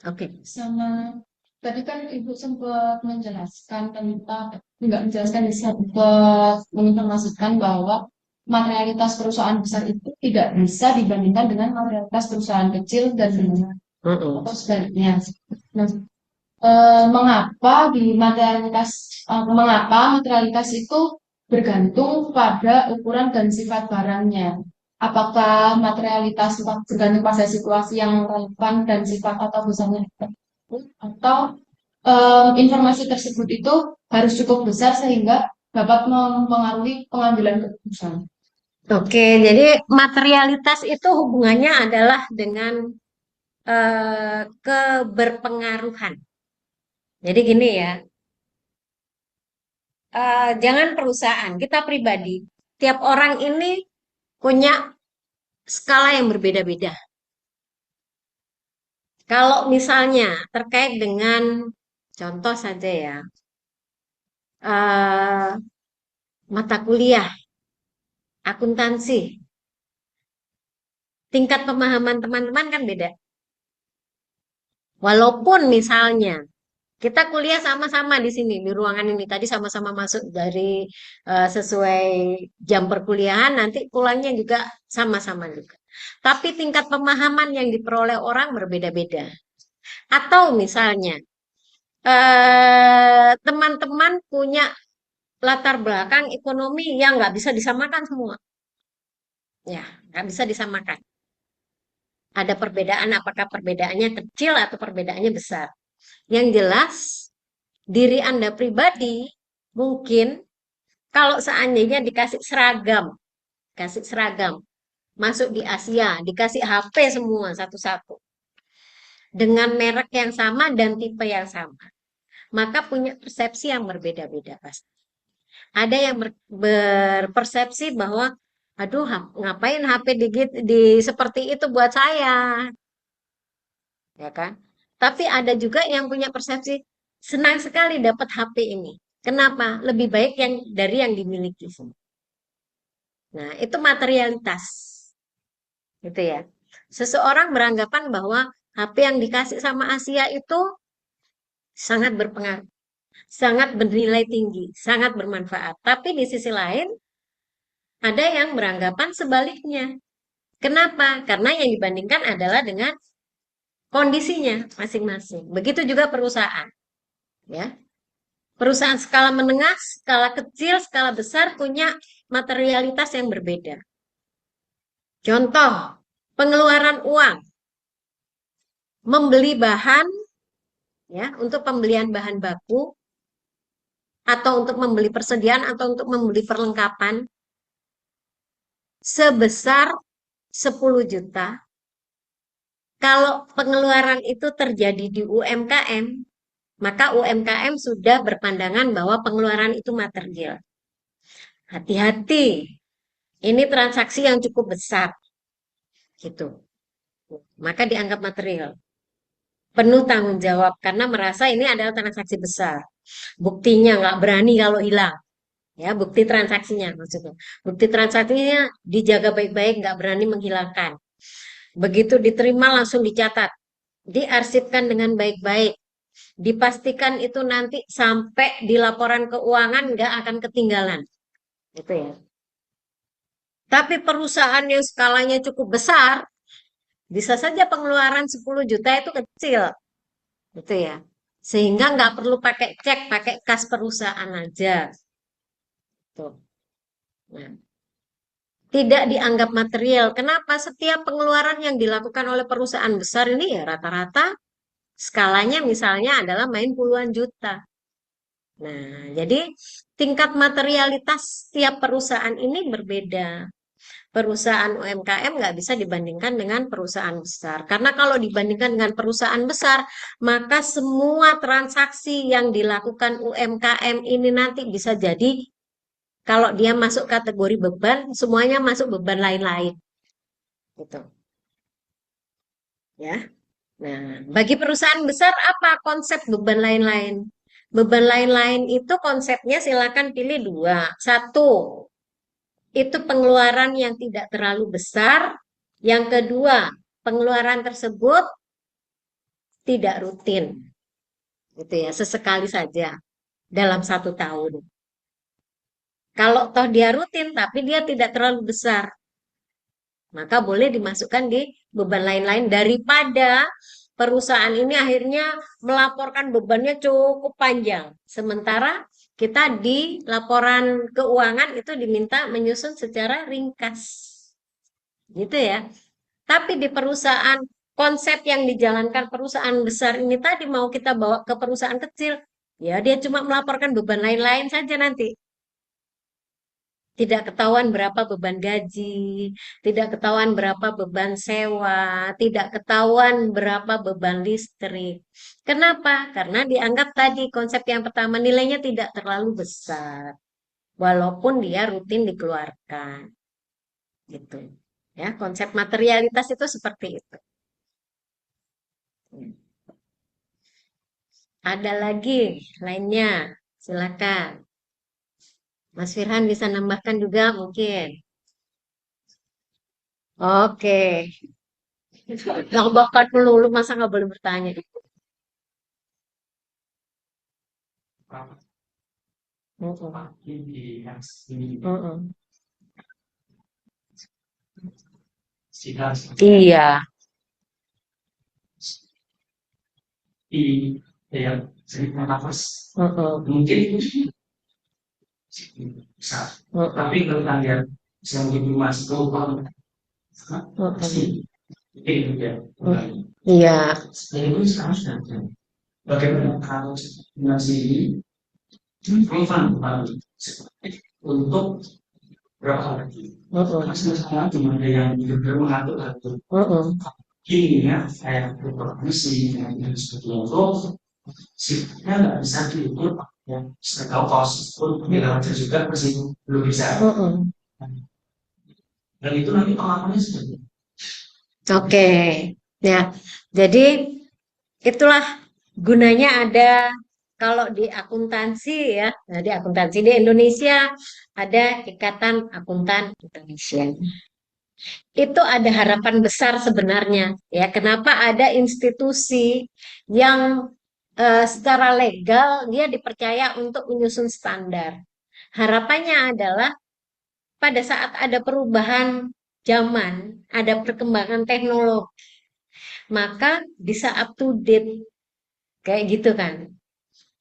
Oke. Sama tadi kan Ibu sempat menjelaskan tentang, enggak menjelaskan, sempat menginformasikan bahwa materialitas perusahaan besar itu tidak bisa dibandingkan dengan materialitas perusahaan kecil dan menengah Mm-mm. atau sebaliknya. Nah, mengapa materialitas itu bergantung pada ukuran dan sifat barangnya? Apakah materialitas bergantung pada situasi yang relevan dan sifat atau misalnya atau informasi tersebut itu harus cukup besar sehingga dapat mempengaruhi pengambilan keputusan. Oke, jadi materialitas itu hubungannya adalah dengan keberpengaruhan. Jadi gini ya, jangan perusahaan, kita pribadi, tiap orang ini punya skala yang berbeda-beda. Kalau misalnya terkait dengan contoh saja ya, eh, mata kuliah, akuntansi, tingkat pemahaman teman-teman kan beda. Walaupun misalnya kita kuliah sama-sama di sini, di ruangan ini. Tadi sama-sama masuk dari sesuai jam perkuliahan, nanti pulangnya juga sama-sama juga. Tapi tingkat pemahaman yang diperoleh orang berbeda-beda. Atau misalnya, teman-teman punya latar belakang ekonomi yang nggak bisa disamakan semua. Ya, nggak bisa disamakan. Ada perbedaan, apakah perbedaannya kecil atau perbedaannya besar. Yang jelas, diri Anda pribadi mungkin kalau seandainya kasih seragam, masuk di Asia, dikasih HP semua satu-satu, dengan merek yang sama dan tipe yang sama, maka punya persepsi yang berbeda-beda pasti. Ada yang berpersepsi bahwa, aduh, ngapain HP di seperti itu buat saya, ya kan? Tapi ada juga yang punya persepsi, senang sekali dapat HP ini. Kenapa? Lebih baik yang dari yang dimiliki. Nah, itu materialitas, gitu ya. Seseorang beranggapan bahwa HP yang dikasih sama Asia itu sangat berpengaruh, sangat bernilai tinggi, sangat bermanfaat. Tapi di sisi lain, ada yang beranggapan sebaliknya. Kenapa? Karena yang dibandingkan adalah dengan kondisinya masing-masing. Begitu juga perusahaan, ya. Perusahaan skala menengah, skala kecil, skala besar punya materialitas yang berbeda. Contoh, pengeluaran uang, membeli bahan, ya, untuk pembelian bahan baku, atau untuk membeli persediaan, atau untuk membeli perlengkapan, sebesar 10 juta. Kalau pengeluaran itu terjadi di UMKM, maka UMKM sudah berpandangan bahwa pengeluaran itu material. Hati-hati, ini transaksi yang cukup besar, gitu. Maka dianggap material. Penuh tanggung jawab karena merasa ini adalah transaksi besar. Buktinya nggak berani kalau hilang. Ya, bukti transaksinya maksudnya. Bukti transaksinya dijaga baik-baik, nggak berani menghilangkan. Begitu diterima langsung dicatat, diarsipkan dengan baik-baik. Dipastikan itu nanti sampai di laporan keuangan nggak akan ketinggalan. Gitu ya. Tapi perusahaan yang skalanya cukup besar, bisa saja pengeluaran 10 juta itu kecil. Gitu ya. Sehingga nggak perlu pakai cek, pakai kas perusahaan aja. Tuh. Nah, tidak dianggap material. Kenapa? Setiap pengeluaran yang dilakukan oleh perusahaan besar ini ya rata-rata skalanya misalnya adalah main puluhan juta. Nah, jadi tingkat materialitas setiap perusahaan ini berbeda. Perusahaan UMKM nggak bisa dibandingkan dengan perusahaan besar. Karena kalau dibandingkan dengan perusahaan besar, maka semua transaksi yang dilakukan UMKM ini nanti bisa jadi kalau dia masuk kategori beban, semuanya masuk beban lain-lain. Gitu. Ya. Nah, bagi perusahaan besar apa konsep beban lain-lain? Beban lain-lain itu konsepnya silakan pilih dua. Satu, itu pengeluaran yang tidak terlalu besar. Yang kedua, pengeluaran tersebut tidak rutin. Gitu ya, sesekali saja dalam 1 tahun. Kalau toh dia rutin tapi dia tidak terlalu besar, maka boleh dimasukkan di beban lain-lain daripada perusahaan ini akhirnya melaporkan bebannya cukup panjang. Sementara kita di laporan keuangan itu diminta menyusun secara ringkas. Gitu ya. Tapi di perusahaan konsep yang dijalankan perusahaan besar ini tadi mau kita bawa ke perusahaan kecil, ya dia cuma melaporkan beban lain-lain saja nanti. Tidak ketahuan berapa beban gaji, tidak ketahuan berapa beban sewa, tidak ketahuan berapa beban listrik. Kenapa? Karena dianggap tadi konsep yang pertama nilainya tidak terlalu besar, walaupun dia rutin dikeluarkan. Gitu. Ya, konsep materialitas itu seperti itu. Ada lagi lainnya, silakan. Mas Firhan bisa nambahkan juga mungkin. Oke. Nambahkan dulu, masa nggak boleh bertanya? Mm-mm. Mm-mm. Iya. yang sering nafas Mm-mm. mungkin bisa, Mm-mm. tapi kalau kalian bisa lebih masuk pasti itu ya. Iya. Jadi itu sekarang sudah ada. Bagaimana kalau dengan sini refund untuk berapa hari? Karena sekarang cuma ada yang benar-benar mengatur atur. Ini ya, kayak berproduksi dan seperti itu, sifatnya nggak bisa diukur ya. Setahu kos pun ada juga masih belum bisa. Dan itu nanti pengalamannya seperti itu. Oke, ya. Jadi itulah gunanya ada kalau di akuntansi ya. Nah, di akuntansi di Indonesia ada Ikatan Akuntan Indonesia. Itu ada harapan besar sebenarnya ya. Kenapa ada institusi yang secara legal dia dipercaya untuk menyusun standar. Harapannya adalah pada saat ada perubahan zaman, ada perkembangan teknologi, maka bisa up to date kayak gitu kan.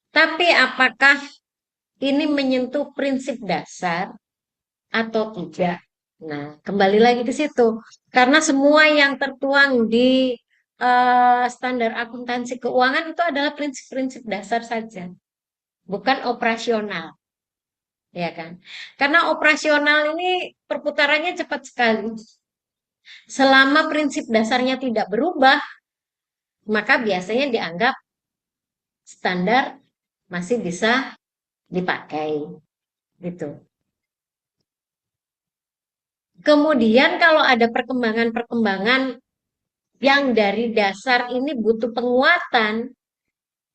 Tapi apakah ini menyentuh prinsip dasar atau tidak? Nah, kembali lagi ke situ. Karena semua yang tertuang di standar akuntansi keuangan itu adalah prinsip-prinsip dasar saja, bukan operasional, ya kan? Karena operasional ini perputarannya cepat sekali. Selama prinsip dasarnya tidak berubah, maka biasanya dianggap standar masih bisa dipakai, gitu. Kemudian kalau ada perkembangan-perkembangan yang dari dasar ini butuh penguatan,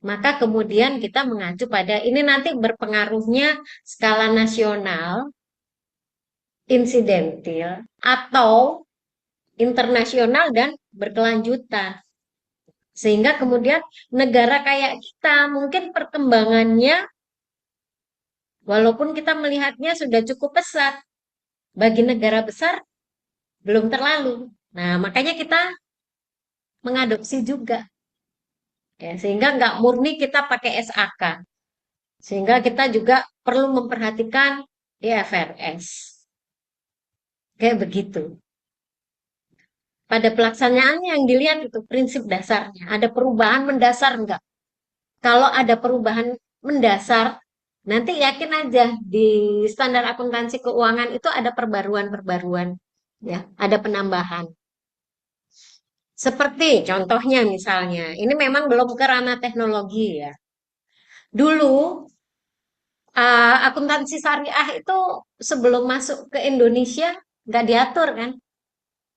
maka kemudian kita mengacu pada ini nanti berpengaruhnya skala nasional, insidentil, atau internasional dan berkelanjutan. Sehingga kemudian negara kayak kita mungkin perkembangannya, walaupun kita melihatnya sudah cukup pesat, bagi negara besar belum terlalu. Nah, makanya kita mengadopsi juga. Ya, sehingga nggak murni kita pakai SAK. Sehingga kita juga perlu memperhatikan IFRS. Kayak begitu. Pada pelaksanaannya yang dilihat itu prinsip dasarnya. Ada perubahan mendasar enggak? Kalau ada perubahan mendasar, nanti yakin aja di standar akuntansi keuangan itu ada perbaruan-perbaruan. Ya, ada penambahan. Seperti contohnya misalnya, ini memang belum ke ranah teknologi ya. Dulu akuntansi syariah itu sebelum masuk ke Indonesia nggak diatur kan.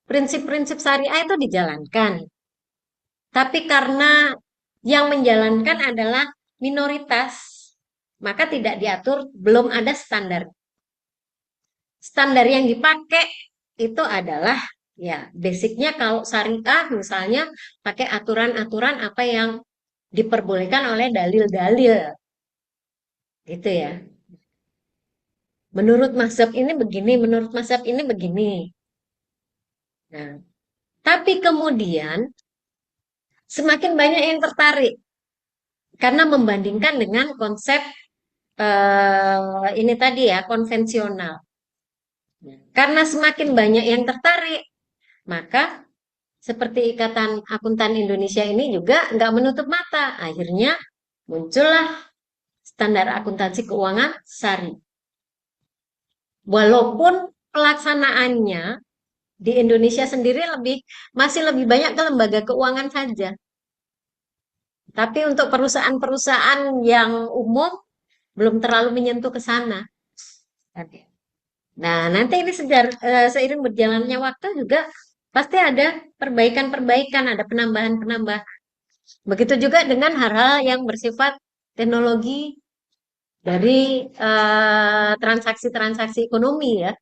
Prinsip-prinsip syariah itu dijalankan. Tapi karena yang menjalankan adalah minoritas, maka tidak diatur, belum ada standar. Standar yang dipakai itu adalah ya basicnya kalau syariah misalnya pakai aturan-aturan apa yang diperbolehkan oleh dalil-dalil gitu ya. Menurut mazhab ini begini, menurut mazhab ini begini. Nah, tapi kemudian semakin banyak yang tertarik karena membandingkan dengan konsep ini tadi ya konvensional. Karena semakin banyak yang tertarik, maka seperti Ikatan Akuntan Indonesia ini juga nggak menutup mata. Akhirnya muncullah standar akuntansi keuangan SARI. Walaupun pelaksanaannya di Indonesia sendiri masih lebih banyak ke lembaga keuangan saja. Tapi untuk perusahaan-perusahaan yang umum belum terlalu menyentuh ke sana. Nah, nanti ini seiring berjalannya waktu juga pasti ada perbaikan-perbaikan, ada penambahan-penambahan. Begitu juga dengan hal-hal yang bersifat teknologi dari transaksi-transaksi ekonomi ya,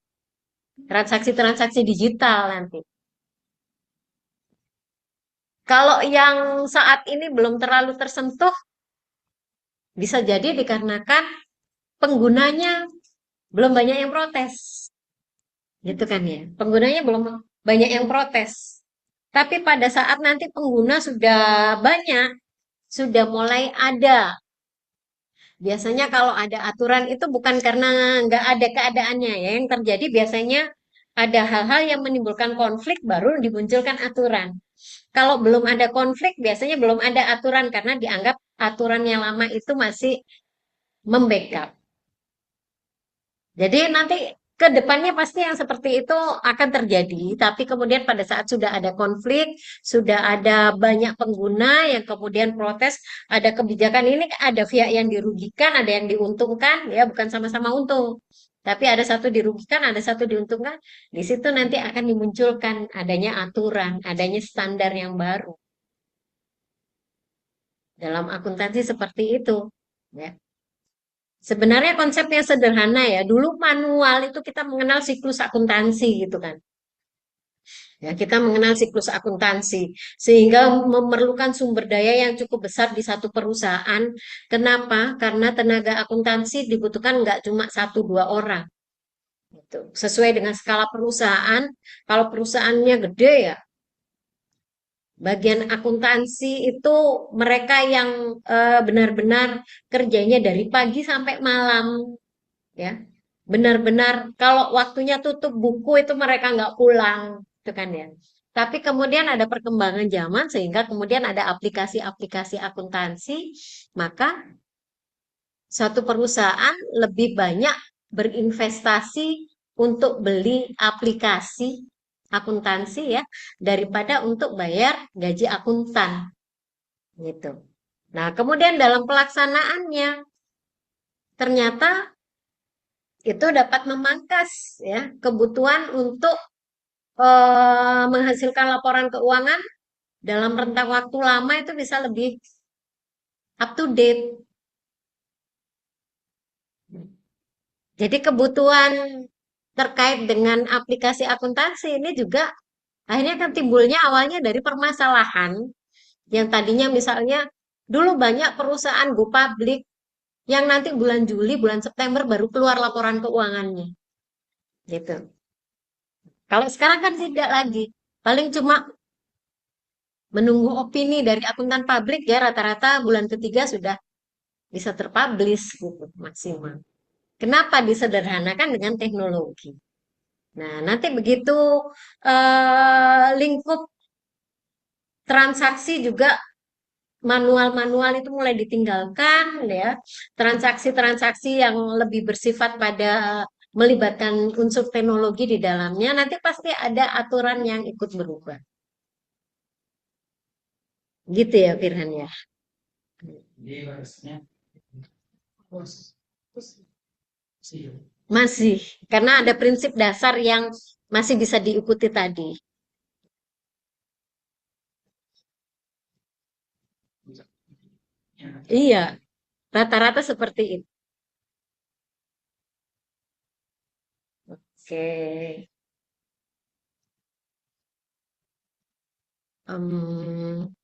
transaksi-transaksi digital nanti. Kalau yang saat ini belum terlalu tersentuh, bisa jadi dikarenakan penggunanya belum banyak yang protes, gitu kan ya. Penggunanya belum banyak yang protes. Tapi pada saat nanti pengguna sudah banyak, sudah mulai ada. Biasanya kalau ada aturan itu bukan karena nggak ada keadaannya ya. Yang terjadi biasanya ada hal-hal yang menimbulkan konflik baru dimunculkan aturan. Kalau belum ada konflik biasanya belum ada aturan karena dianggap aturan yang lama itu masih membackup. Jadi nanti ke depannya pasti yang seperti itu akan terjadi, tapi kemudian pada saat sudah ada konflik, sudah ada banyak pengguna yang kemudian protes, ada kebijakan ini, ada pihak yang dirugikan, ada yang diuntungkan, ya bukan sama-sama untung. Tapi ada satu dirugikan, ada satu diuntungkan. Di situ nanti akan dimunculkan adanya aturan, adanya standar yang baru. Dalam akuntansi seperti itu, ya. Sebenarnya konsepnya sederhana ya. Dulu manual itu kita mengenal siklus akuntansi gitu kan. Ya, kita mengenal siklus akuntansi sehingga memerlukan sumber daya yang cukup besar di satu perusahaan. Kenapa? Karena tenaga akuntansi dibutuhkan nggak cuma satu dua orang. Gitu. Sesuai dengan skala perusahaan, kalau perusahaannya gede ya, bagian akuntansi itu mereka yang benar-benar kerjanya dari pagi sampai malam, ya. Benar-benar kalau waktunya tutup buku itu mereka nggak pulang, itu kan ya. Tapi kemudian ada perkembangan zaman sehingga kemudian ada aplikasi-aplikasi akuntansi, maka satu perusahaan lebih banyak berinvestasi untuk beli aplikasi akuntansi ya daripada untuk bayar gaji akuntan gitu. Nah, kemudian dalam pelaksanaannya ternyata itu dapat memangkas ya kebutuhan untuk menghasilkan laporan keuangan dalam rentang waktu lama itu bisa lebih up to date. Jadi kebutuhan terkait dengan aplikasi akuntansi ini juga akhirnya kan timbulnya awalnya dari permasalahan yang tadinya misalnya dulu banyak perusahaan go public yang nanti bulan Juli, bulan September baru keluar laporan keuangannya. Gitu. Kalau sekarang kan tidak lagi. Paling cuma menunggu opini dari akuntan publik ya rata-rata bulan ketiga sudah bisa terpublish gitu maksimal. Kenapa disederhanakan dengan teknologi? Nah, nanti begitu lingkup transaksi juga manual-manual itu mulai ditinggalkan ya. Transaksi-transaksi yang lebih bersifat pada melibatkan unsur teknologi di dalamnya, nanti pasti ada aturan yang ikut berubah. Gitu ya, Firhan ya. Jadi harusnya Masih, karena ada prinsip dasar yang masih bisa diikuti tadi. Iya, rata-rata seperti itu. Oke. Em,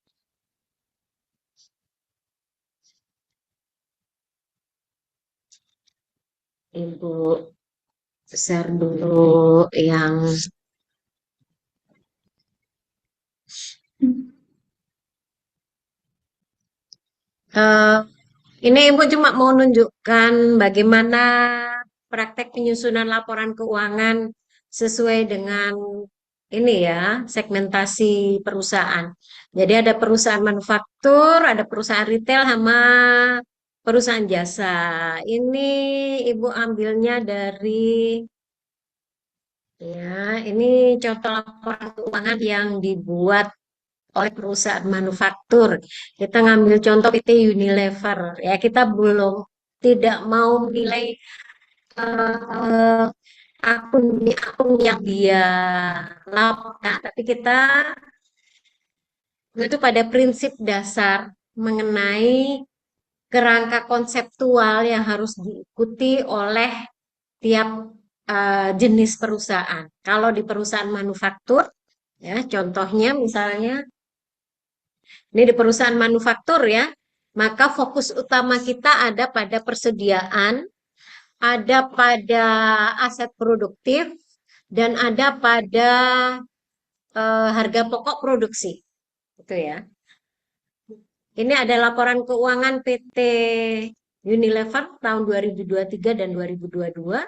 Ibu share dulu yang eh, ini Ibu cuma mau nunjukkan bagaimana praktek penyusunan laporan keuangan sesuai dengan ini ya, segmentasi perusahaan. Jadi ada perusahaan manufaktur, ada perusahaan retail sama perusahaan jasa. Ini Ibu ambilnya dari ya, ini contoh laporan keuangan yang dibuat oleh perusahaan manufaktur. Kita ngambil contoh PT Unilever. Ya, kita belum tidak mau nilai eh, akun demi akun yang dia laporkan, tapi kita itu pada prinsip dasar mengenai kerangka konseptual yang harus diikuti oleh tiap jenis perusahaan. Kalau di perusahaan manufaktur, ya contohnya misalnya ini di perusahaan manufaktur ya, maka fokus utama kita ada pada persediaan, ada pada aset produktif, dan ada pada harga pokok produksi. Itu ya. Ini ada laporan keuangan PT Unilever tahun 2023 dan 2022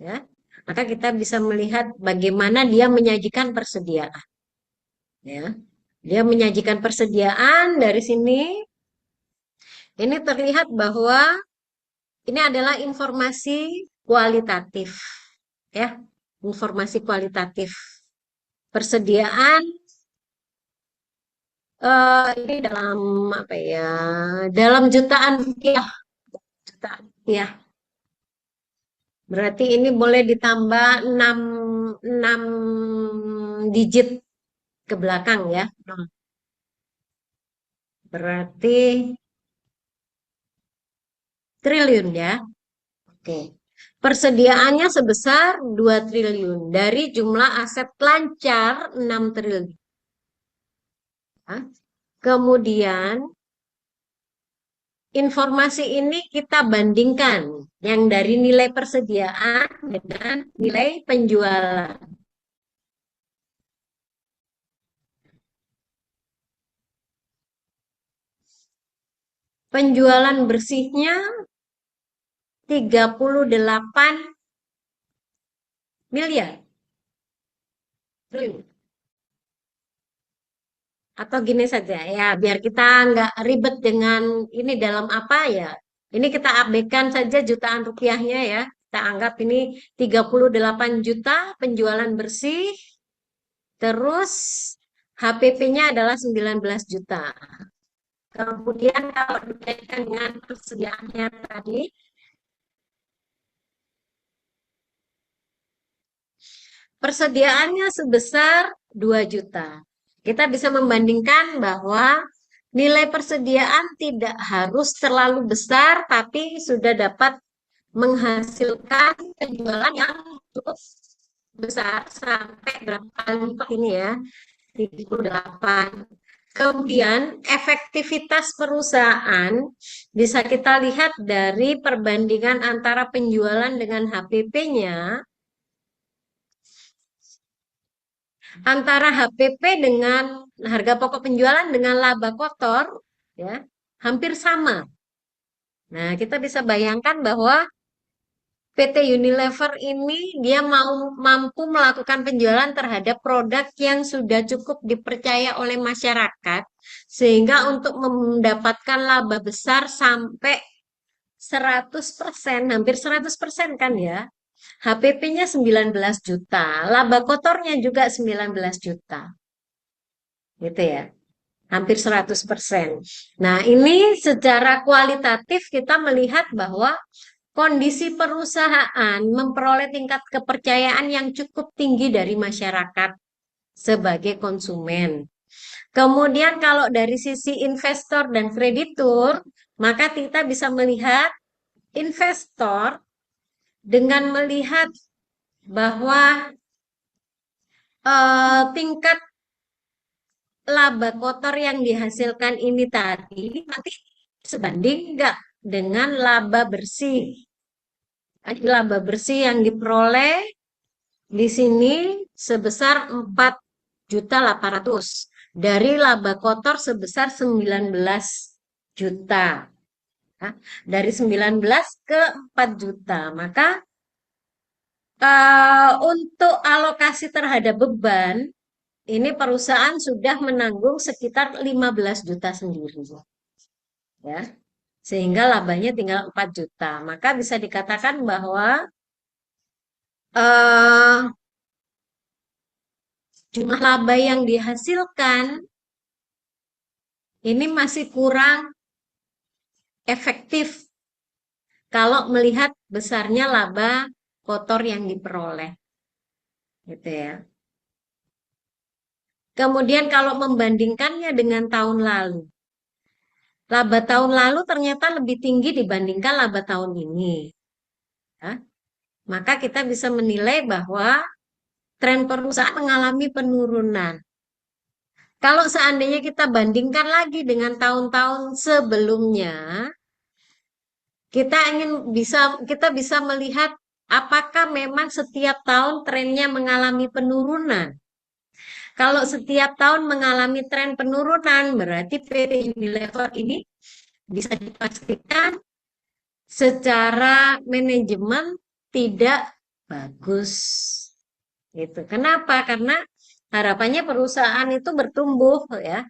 ya. Maka kita bisa melihat bagaimana dia menyajikan persediaan ya. Dia menyajikan persediaan dari sini ini terlihat bahwa ini adalah informasi kualitatif ya. Informasi kualitatif. Persediaan ini dalam apa ya? Dalam jutaan rupiah, jutaan rupiah. Berarti ini boleh ditambah 6 digit ke belakang ya. Berarti triliun ya. Oke. Persediaannya sebesar 2 triliun dari jumlah aset lancar 6 triliun. Kemudian informasi ini kita bandingkan yang dari nilai persediaan dengan nilai penjualan. Penjualan bersihnya 38 miliar. Atau gini saja ya, biar kita nggak ribet dengan ini dalam apa ya. Ini kita abaikan saja jutaan rupiahnya ya. Kita anggap ini 38 juta penjualan bersih. Terus HPP-nya adalah 19 juta. Kemudian kalau dikaitkan dengan persediaannya tadi, persediaannya sebesar 2 juta. Kita bisa membandingkan bahwa nilai persediaan tidak harus terlalu besar, tapi sudah dapat menghasilkan penjualan yang cukup besar sampai berapa kali lipat ini ya, 38. Kemudian efektivitas perusahaan bisa kita lihat dari perbandingan antara penjualan dengan HPP-nya. Antara HPP dengan harga pokok penjualan dengan laba kotor ya hampir sama. Nah, kita bisa bayangkan bahwa PT Unilever ini dia mampu melakukan penjualan terhadap produk yang sudah cukup dipercaya oleh masyarakat sehingga untuk mendapatkan laba besar sampai 100%, hampir 100% kan ya. HPP-nya 19 juta, laba kotornya juga 19 juta. Gitu ya. Hampir 100%. Nah, ini secara kualitatif kita melihat bahwa kondisi perusahaan memperoleh tingkat kepercayaan yang cukup tinggi dari masyarakat sebagai konsumen. Kemudian kalau dari sisi investor dan kreditur, maka kita bisa melihat investor dengan melihat bahwa tingkat laba kotor yang dihasilkan ini tadi nanti sebanding enggak dengan laba bersih. Laba bersih yang diperoleh di sini sebesar 4.800.000 dari laba kotor sebesar 19 juta. Dari 19 ke 4 juta. Maka untuk alokasi terhadap beban ini perusahaan sudah menanggung sekitar 15 juta sendiri. Ya. Sehingga labanya tinggal 4 juta. Maka bisa dikatakan bahwa jumlah laba yang dihasilkan ini masih kurang efektif kalau melihat besarnya laba kotor yang diperoleh. Gitu ya. Kemudian kalau membandingkannya dengan tahun lalu, laba tahun lalu ternyata lebih tinggi dibandingkan laba tahun ini. Ya. Maka kita bisa menilai bahwa tren perusahaan mengalami penurunan. Kalau seandainya kita bandingkan lagi dengan tahun-tahun sebelumnya, kita bisa melihat apakah memang setiap tahun trennya mengalami penurunan. Kalau setiap tahun mengalami tren penurunan, berarti PT Unilever ini bisa dipastikan secara manajemen tidak bagus. Gitu. Kenapa? Karena harapannya perusahaan itu bertumbuh ya.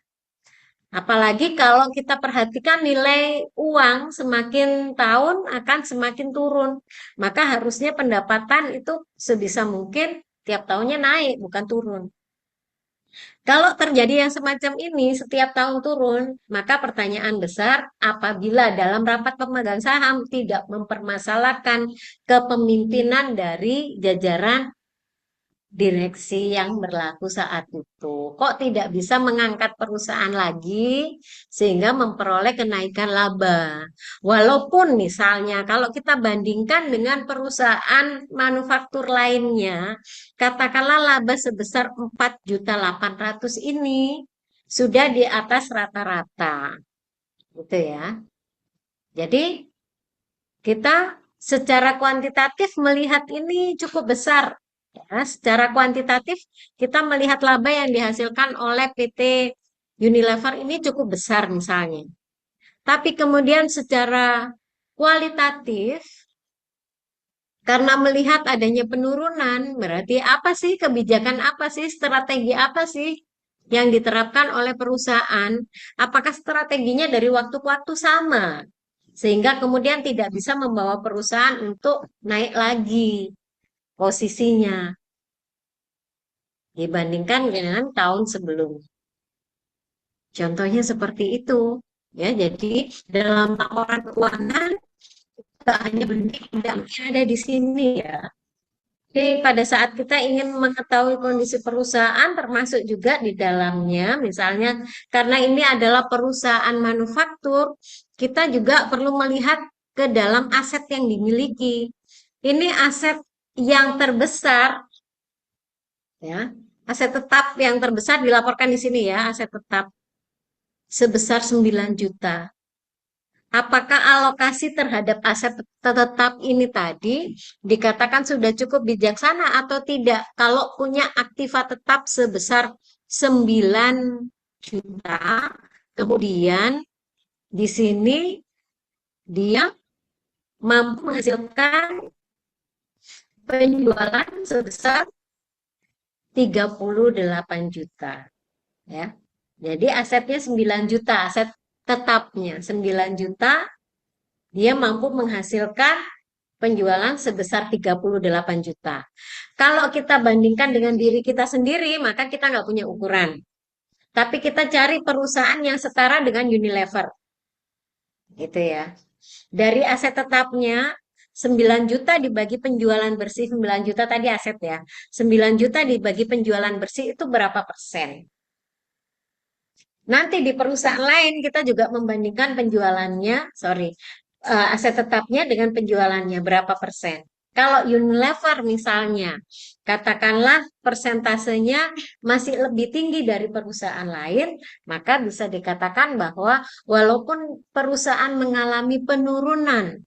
Apalagi kalau kita perhatikan nilai uang semakin tahun akan semakin turun. Maka harusnya pendapatan itu sebisa mungkin tiap tahunnya naik, bukan turun. Kalau terjadi yang semacam ini setiap tahun turun, maka pertanyaan besar apabila dalam rapat pemegang saham tidak mempermasalahkan kepemimpinan dari jajaran direksi yang berlaku saat itu. Kok tidak bisa mengangkat perusahaan lagi sehingga memperoleh kenaikan laba? Walaupun misalnya kalau kita bandingkan dengan perusahaan manufaktur lainnya, katakanlah laba sebesar 4.800.000 ini sudah di atas rata-rata, gitu ya. Jadi kita secara kuantitatif melihat ini cukup besar. Ya, secara kuantitatif kita melihat laba yang dihasilkan oleh PT Unilever ini cukup besar misalnya. Tapi kemudian secara kualitatif, karena melihat adanya penurunan, berarti apa sih kebijakan apa sih, strategi apa sih yang diterapkan oleh perusahaan? Apakah strateginya dari waktu ke waktu sama? Sehingga kemudian tidak bisa membawa perusahaan untuk naik lagi posisinya dibandingkan dengan tahun sebelum. Contohnya seperti itu. Ya, jadi dalam laporan keuangan tak hanya benda yang ada di sini ya. Jadi pada saat kita ingin mengetahui kondisi perusahaan termasuk juga di dalamnya, misalnya karena ini adalah perusahaan manufaktur, kita juga perlu melihat ke dalam aset yang dimiliki. Ini aset yang terbesar, ya, aset tetap yang terbesar dilaporkan di sini ya, aset tetap sebesar 9 juta. Apakah alokasi terhadap aset tetap ini tadi dikatakan sudah cukup bijaksana atau tidak? Kalau punya aktiva tetap sebesar 9 juta, kemudian di sini dia mampu menghasilkan penjualan sebesar 38 juta. Ya. Jadi asetnya 9 juta, aset tetapnya 9 juta, dia mampu menghasilkan penjualan sebesar 38 juta. Kalau kita bandingkan dengan diri kita sendiri, maka kita nggak punya ukuran. Tapi kita cari perusahaan yang setara dengan Unilever. Gitu ya. Dari aset tetapnya 9 juta dibagi penjualan bersih, 9 juta tadi aset ya. 9 juta dibagi penjualan bersih itu berapa persen? Nanti di perusahaan lain kita juga membandingkan penjualannya, sorry, aset tetapnya dengan penjualannya berapa persen. Kalau Unilever misalnya, katakanlah persentasenya masih lebih tinggi dari perusahaan lain, maka bisa dikatakan bahwa walaupun perusahaan mengalami penurunan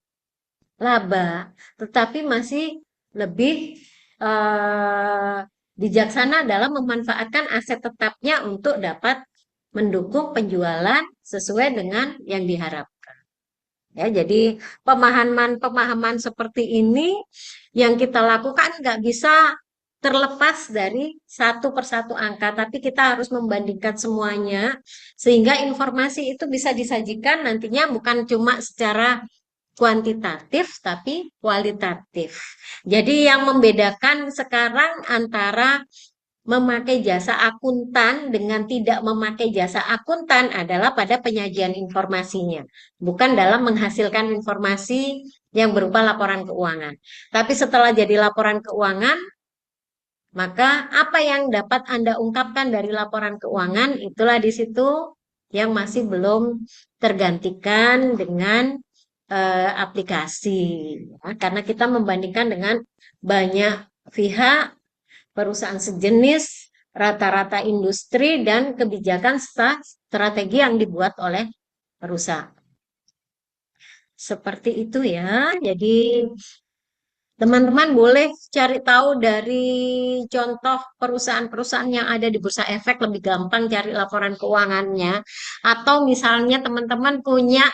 laba, tetapi masih lebih eh, bijaksana dalam memanfaatkan aset tetapnya untuk dapat mendukung penjualan sesuai dengan yang diharapkan. Ya, jadi pemahaman-pemahaman seperti ini yang kita lakukan nggak bisa terlepas dari satu persatu angka, tapi kita harus membandingkan semuanya sehingga informasi itu bisa disajikan nantinya bukan cuma secara kuantitatif tapi kualitatif. Jadi yang membedakan sekarang antara memakai jasa akuntan dengan tidak memakai jasa akuntan adalah pada penyajian informasinya, bukan dalam menghasilkan informasi yang berupa laporan keuangan. Tapi setelah jadi laporan keuangan, maka apa yang dapat Anda ungkapkan dari laporan keuangan itulah di situ yang masih belum tergantikan dengan aplikasi. Ya, karena kita membandingkan dengan banyak pihak, perusahaan sejenis, rata-rata industri, dan kebijakan strategi yang dibuat oleh perusahaan. Seperti itu ya. Jadi teman-teman boleh cari tahu dari contoh perusahaan-perusahaan yang ada di Bursa Efek, lebih gampang cari laporan keuangannya. Atau misalnya teman-teman punya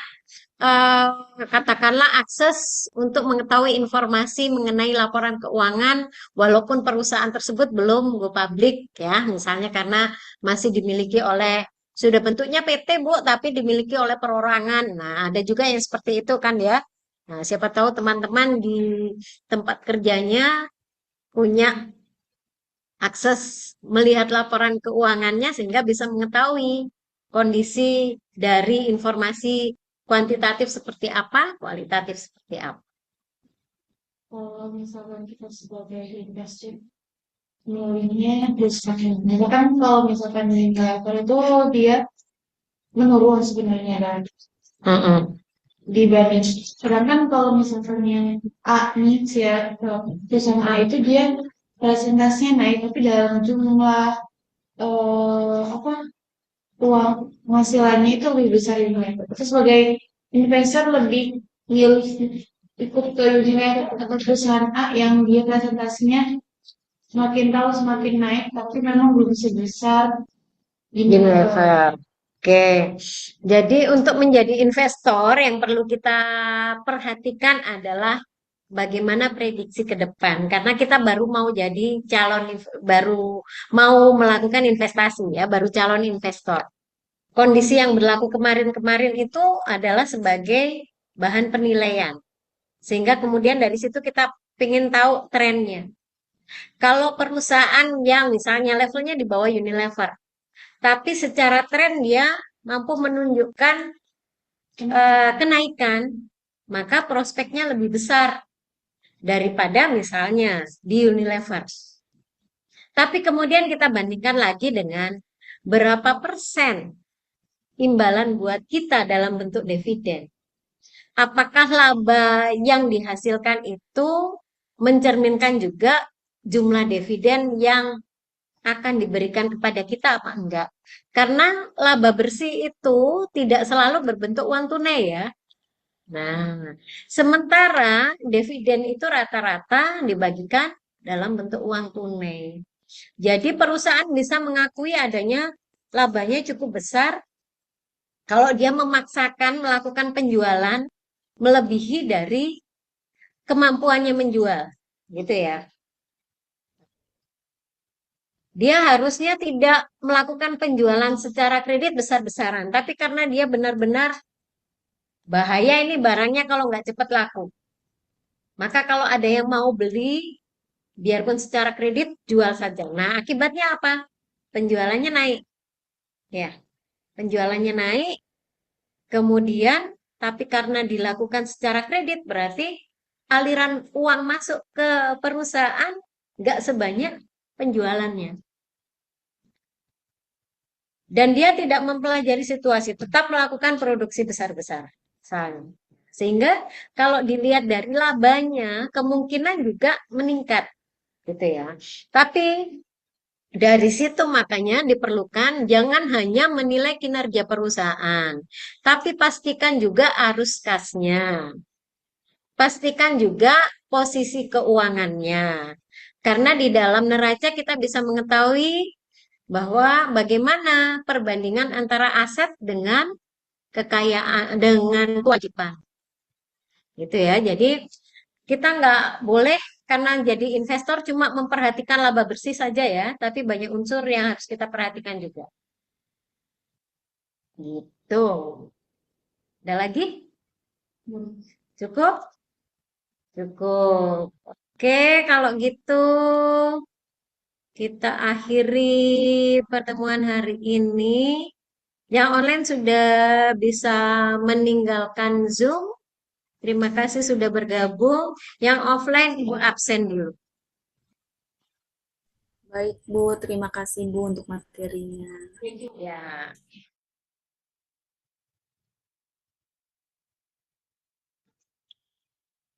eh, katakanlah akses untuk mengetahui informasi mengenai laporan keuangan walaupun perusahaan tersebut belum go public ya, misalnya karena masih dimiliki oleh sudah bentuknya PT Bu tapi dimiliki oleh perorangan. Nah, ada juga yang seperti itu kan ya. Nah, siapa tahu teman-teman di tempat kerjanya punya akses melihat laporan keuangannya sehingga bisa mengetahui kondisi dari informasi kuantitatif seperti apa, kualitatif seperti apa. Kalau misalkan kita sebagai investor Nilainya besar. Misalkan kalau misalkan nilai level itu dia menurun sebenarnya kan Mm-mm. dibanding. Sedangkan kalau misalkan yang A nih ya, perusahaan A itu dia presentasinya naik tapi dalam jumlah apa uang penghasilannya itu lebih besar Unilever. Itu sebagai investor lebih milih ikut ke Unilever atau perusahaan A yang dia presentasinya semakin tahu semakin naik, tapi memang belum sebesar Unilever. Unilever. Oke, jadi untuk menjadi investor yang perlu kita perhatikan adalah bagaimana prediksi ke depan. Karena kita baru mau jadi baru mau melakukan investasi ya, baru calon investor. Kondisi yang berlaku kemarin-kemarin itu adalah sebagai bahan penilaian. Sehingga kemudian dari situ kita ingin tahu trennya. Kalau perusahaan yang misalnya levelnya di bawah Unilever, tapi secara tren dia mampu menunjukkan kenaikan, maka prospeknya lebih besar daripada misalnya di Unilever. Tapi kemudian kita bandingkan lagi dengan berapa persen imbalan buat kita dalam bentuk dividen. Apakah laba yang dihasilkan itu mencerminkan juga jumlah dividen yang akan diberikan kepada kita apa enggak? Karena laba bersih itu tidak selalu berbentuk uang tunai ya. Nah, sementara dividen itu rata-rata dibagikan dalam bentuk uang tunai. Jadi perusahaan bisa mengakui adanya labanya cukup besar kalau dia memaksakan melakukan penjualan melebihi dari kemampuannya menjual, gitu ya. Dia harusnya tidak melakukan penjualan secara kredit besar-besaran, tapi karena dia benar-benar bahaya ini barangnya kalau nggak cepat laku. Maka kalau ada yang mau beli, biarpun secara kredit, jual saja. Nah, akibatnya apa? Penjualannya naik. Ya, penjualannya naik, kemudian, tapi karena dilakukan secara kredit, berarti aliran uang masuk ke perusahaan nggak sebanyak penjualannya. Dan dia tidak mempelajari situasi, tetap melakukan produksi besar-besar. Sehingga kalau dilihat dari labanya, kemungkinan juga meningkat. Gitu ya. Tapi dari situ makanya diperlukan jangan hanya menilai kinerja perusahaan, tapi pastikan juga arus kasnya. Pastikan juga posisi keuangannya. Karena di dalam neraca kita bisa mengetahui bahwa bagaimana perbandingan antara aset dengan kekayaan dengan kewajiban. Gitu ya. Jadi kita nggak boleh karena jadi investor cuma memperhatikan laba bersih saja ya, tapi banyak unsur yang harus kita perhatikan juga. Gitu. Ada lagi? Cukup? Cukup. Oke, kalau gitu kita akhiri pertemuan hari ini. Yang online sudah bisa meninggalkan Zoom. Terima kasih sudah bergabung. Yang offline Ibu absen dulu. Baik, Bu. Terima kasih, Bu, untuk materinya. Ya.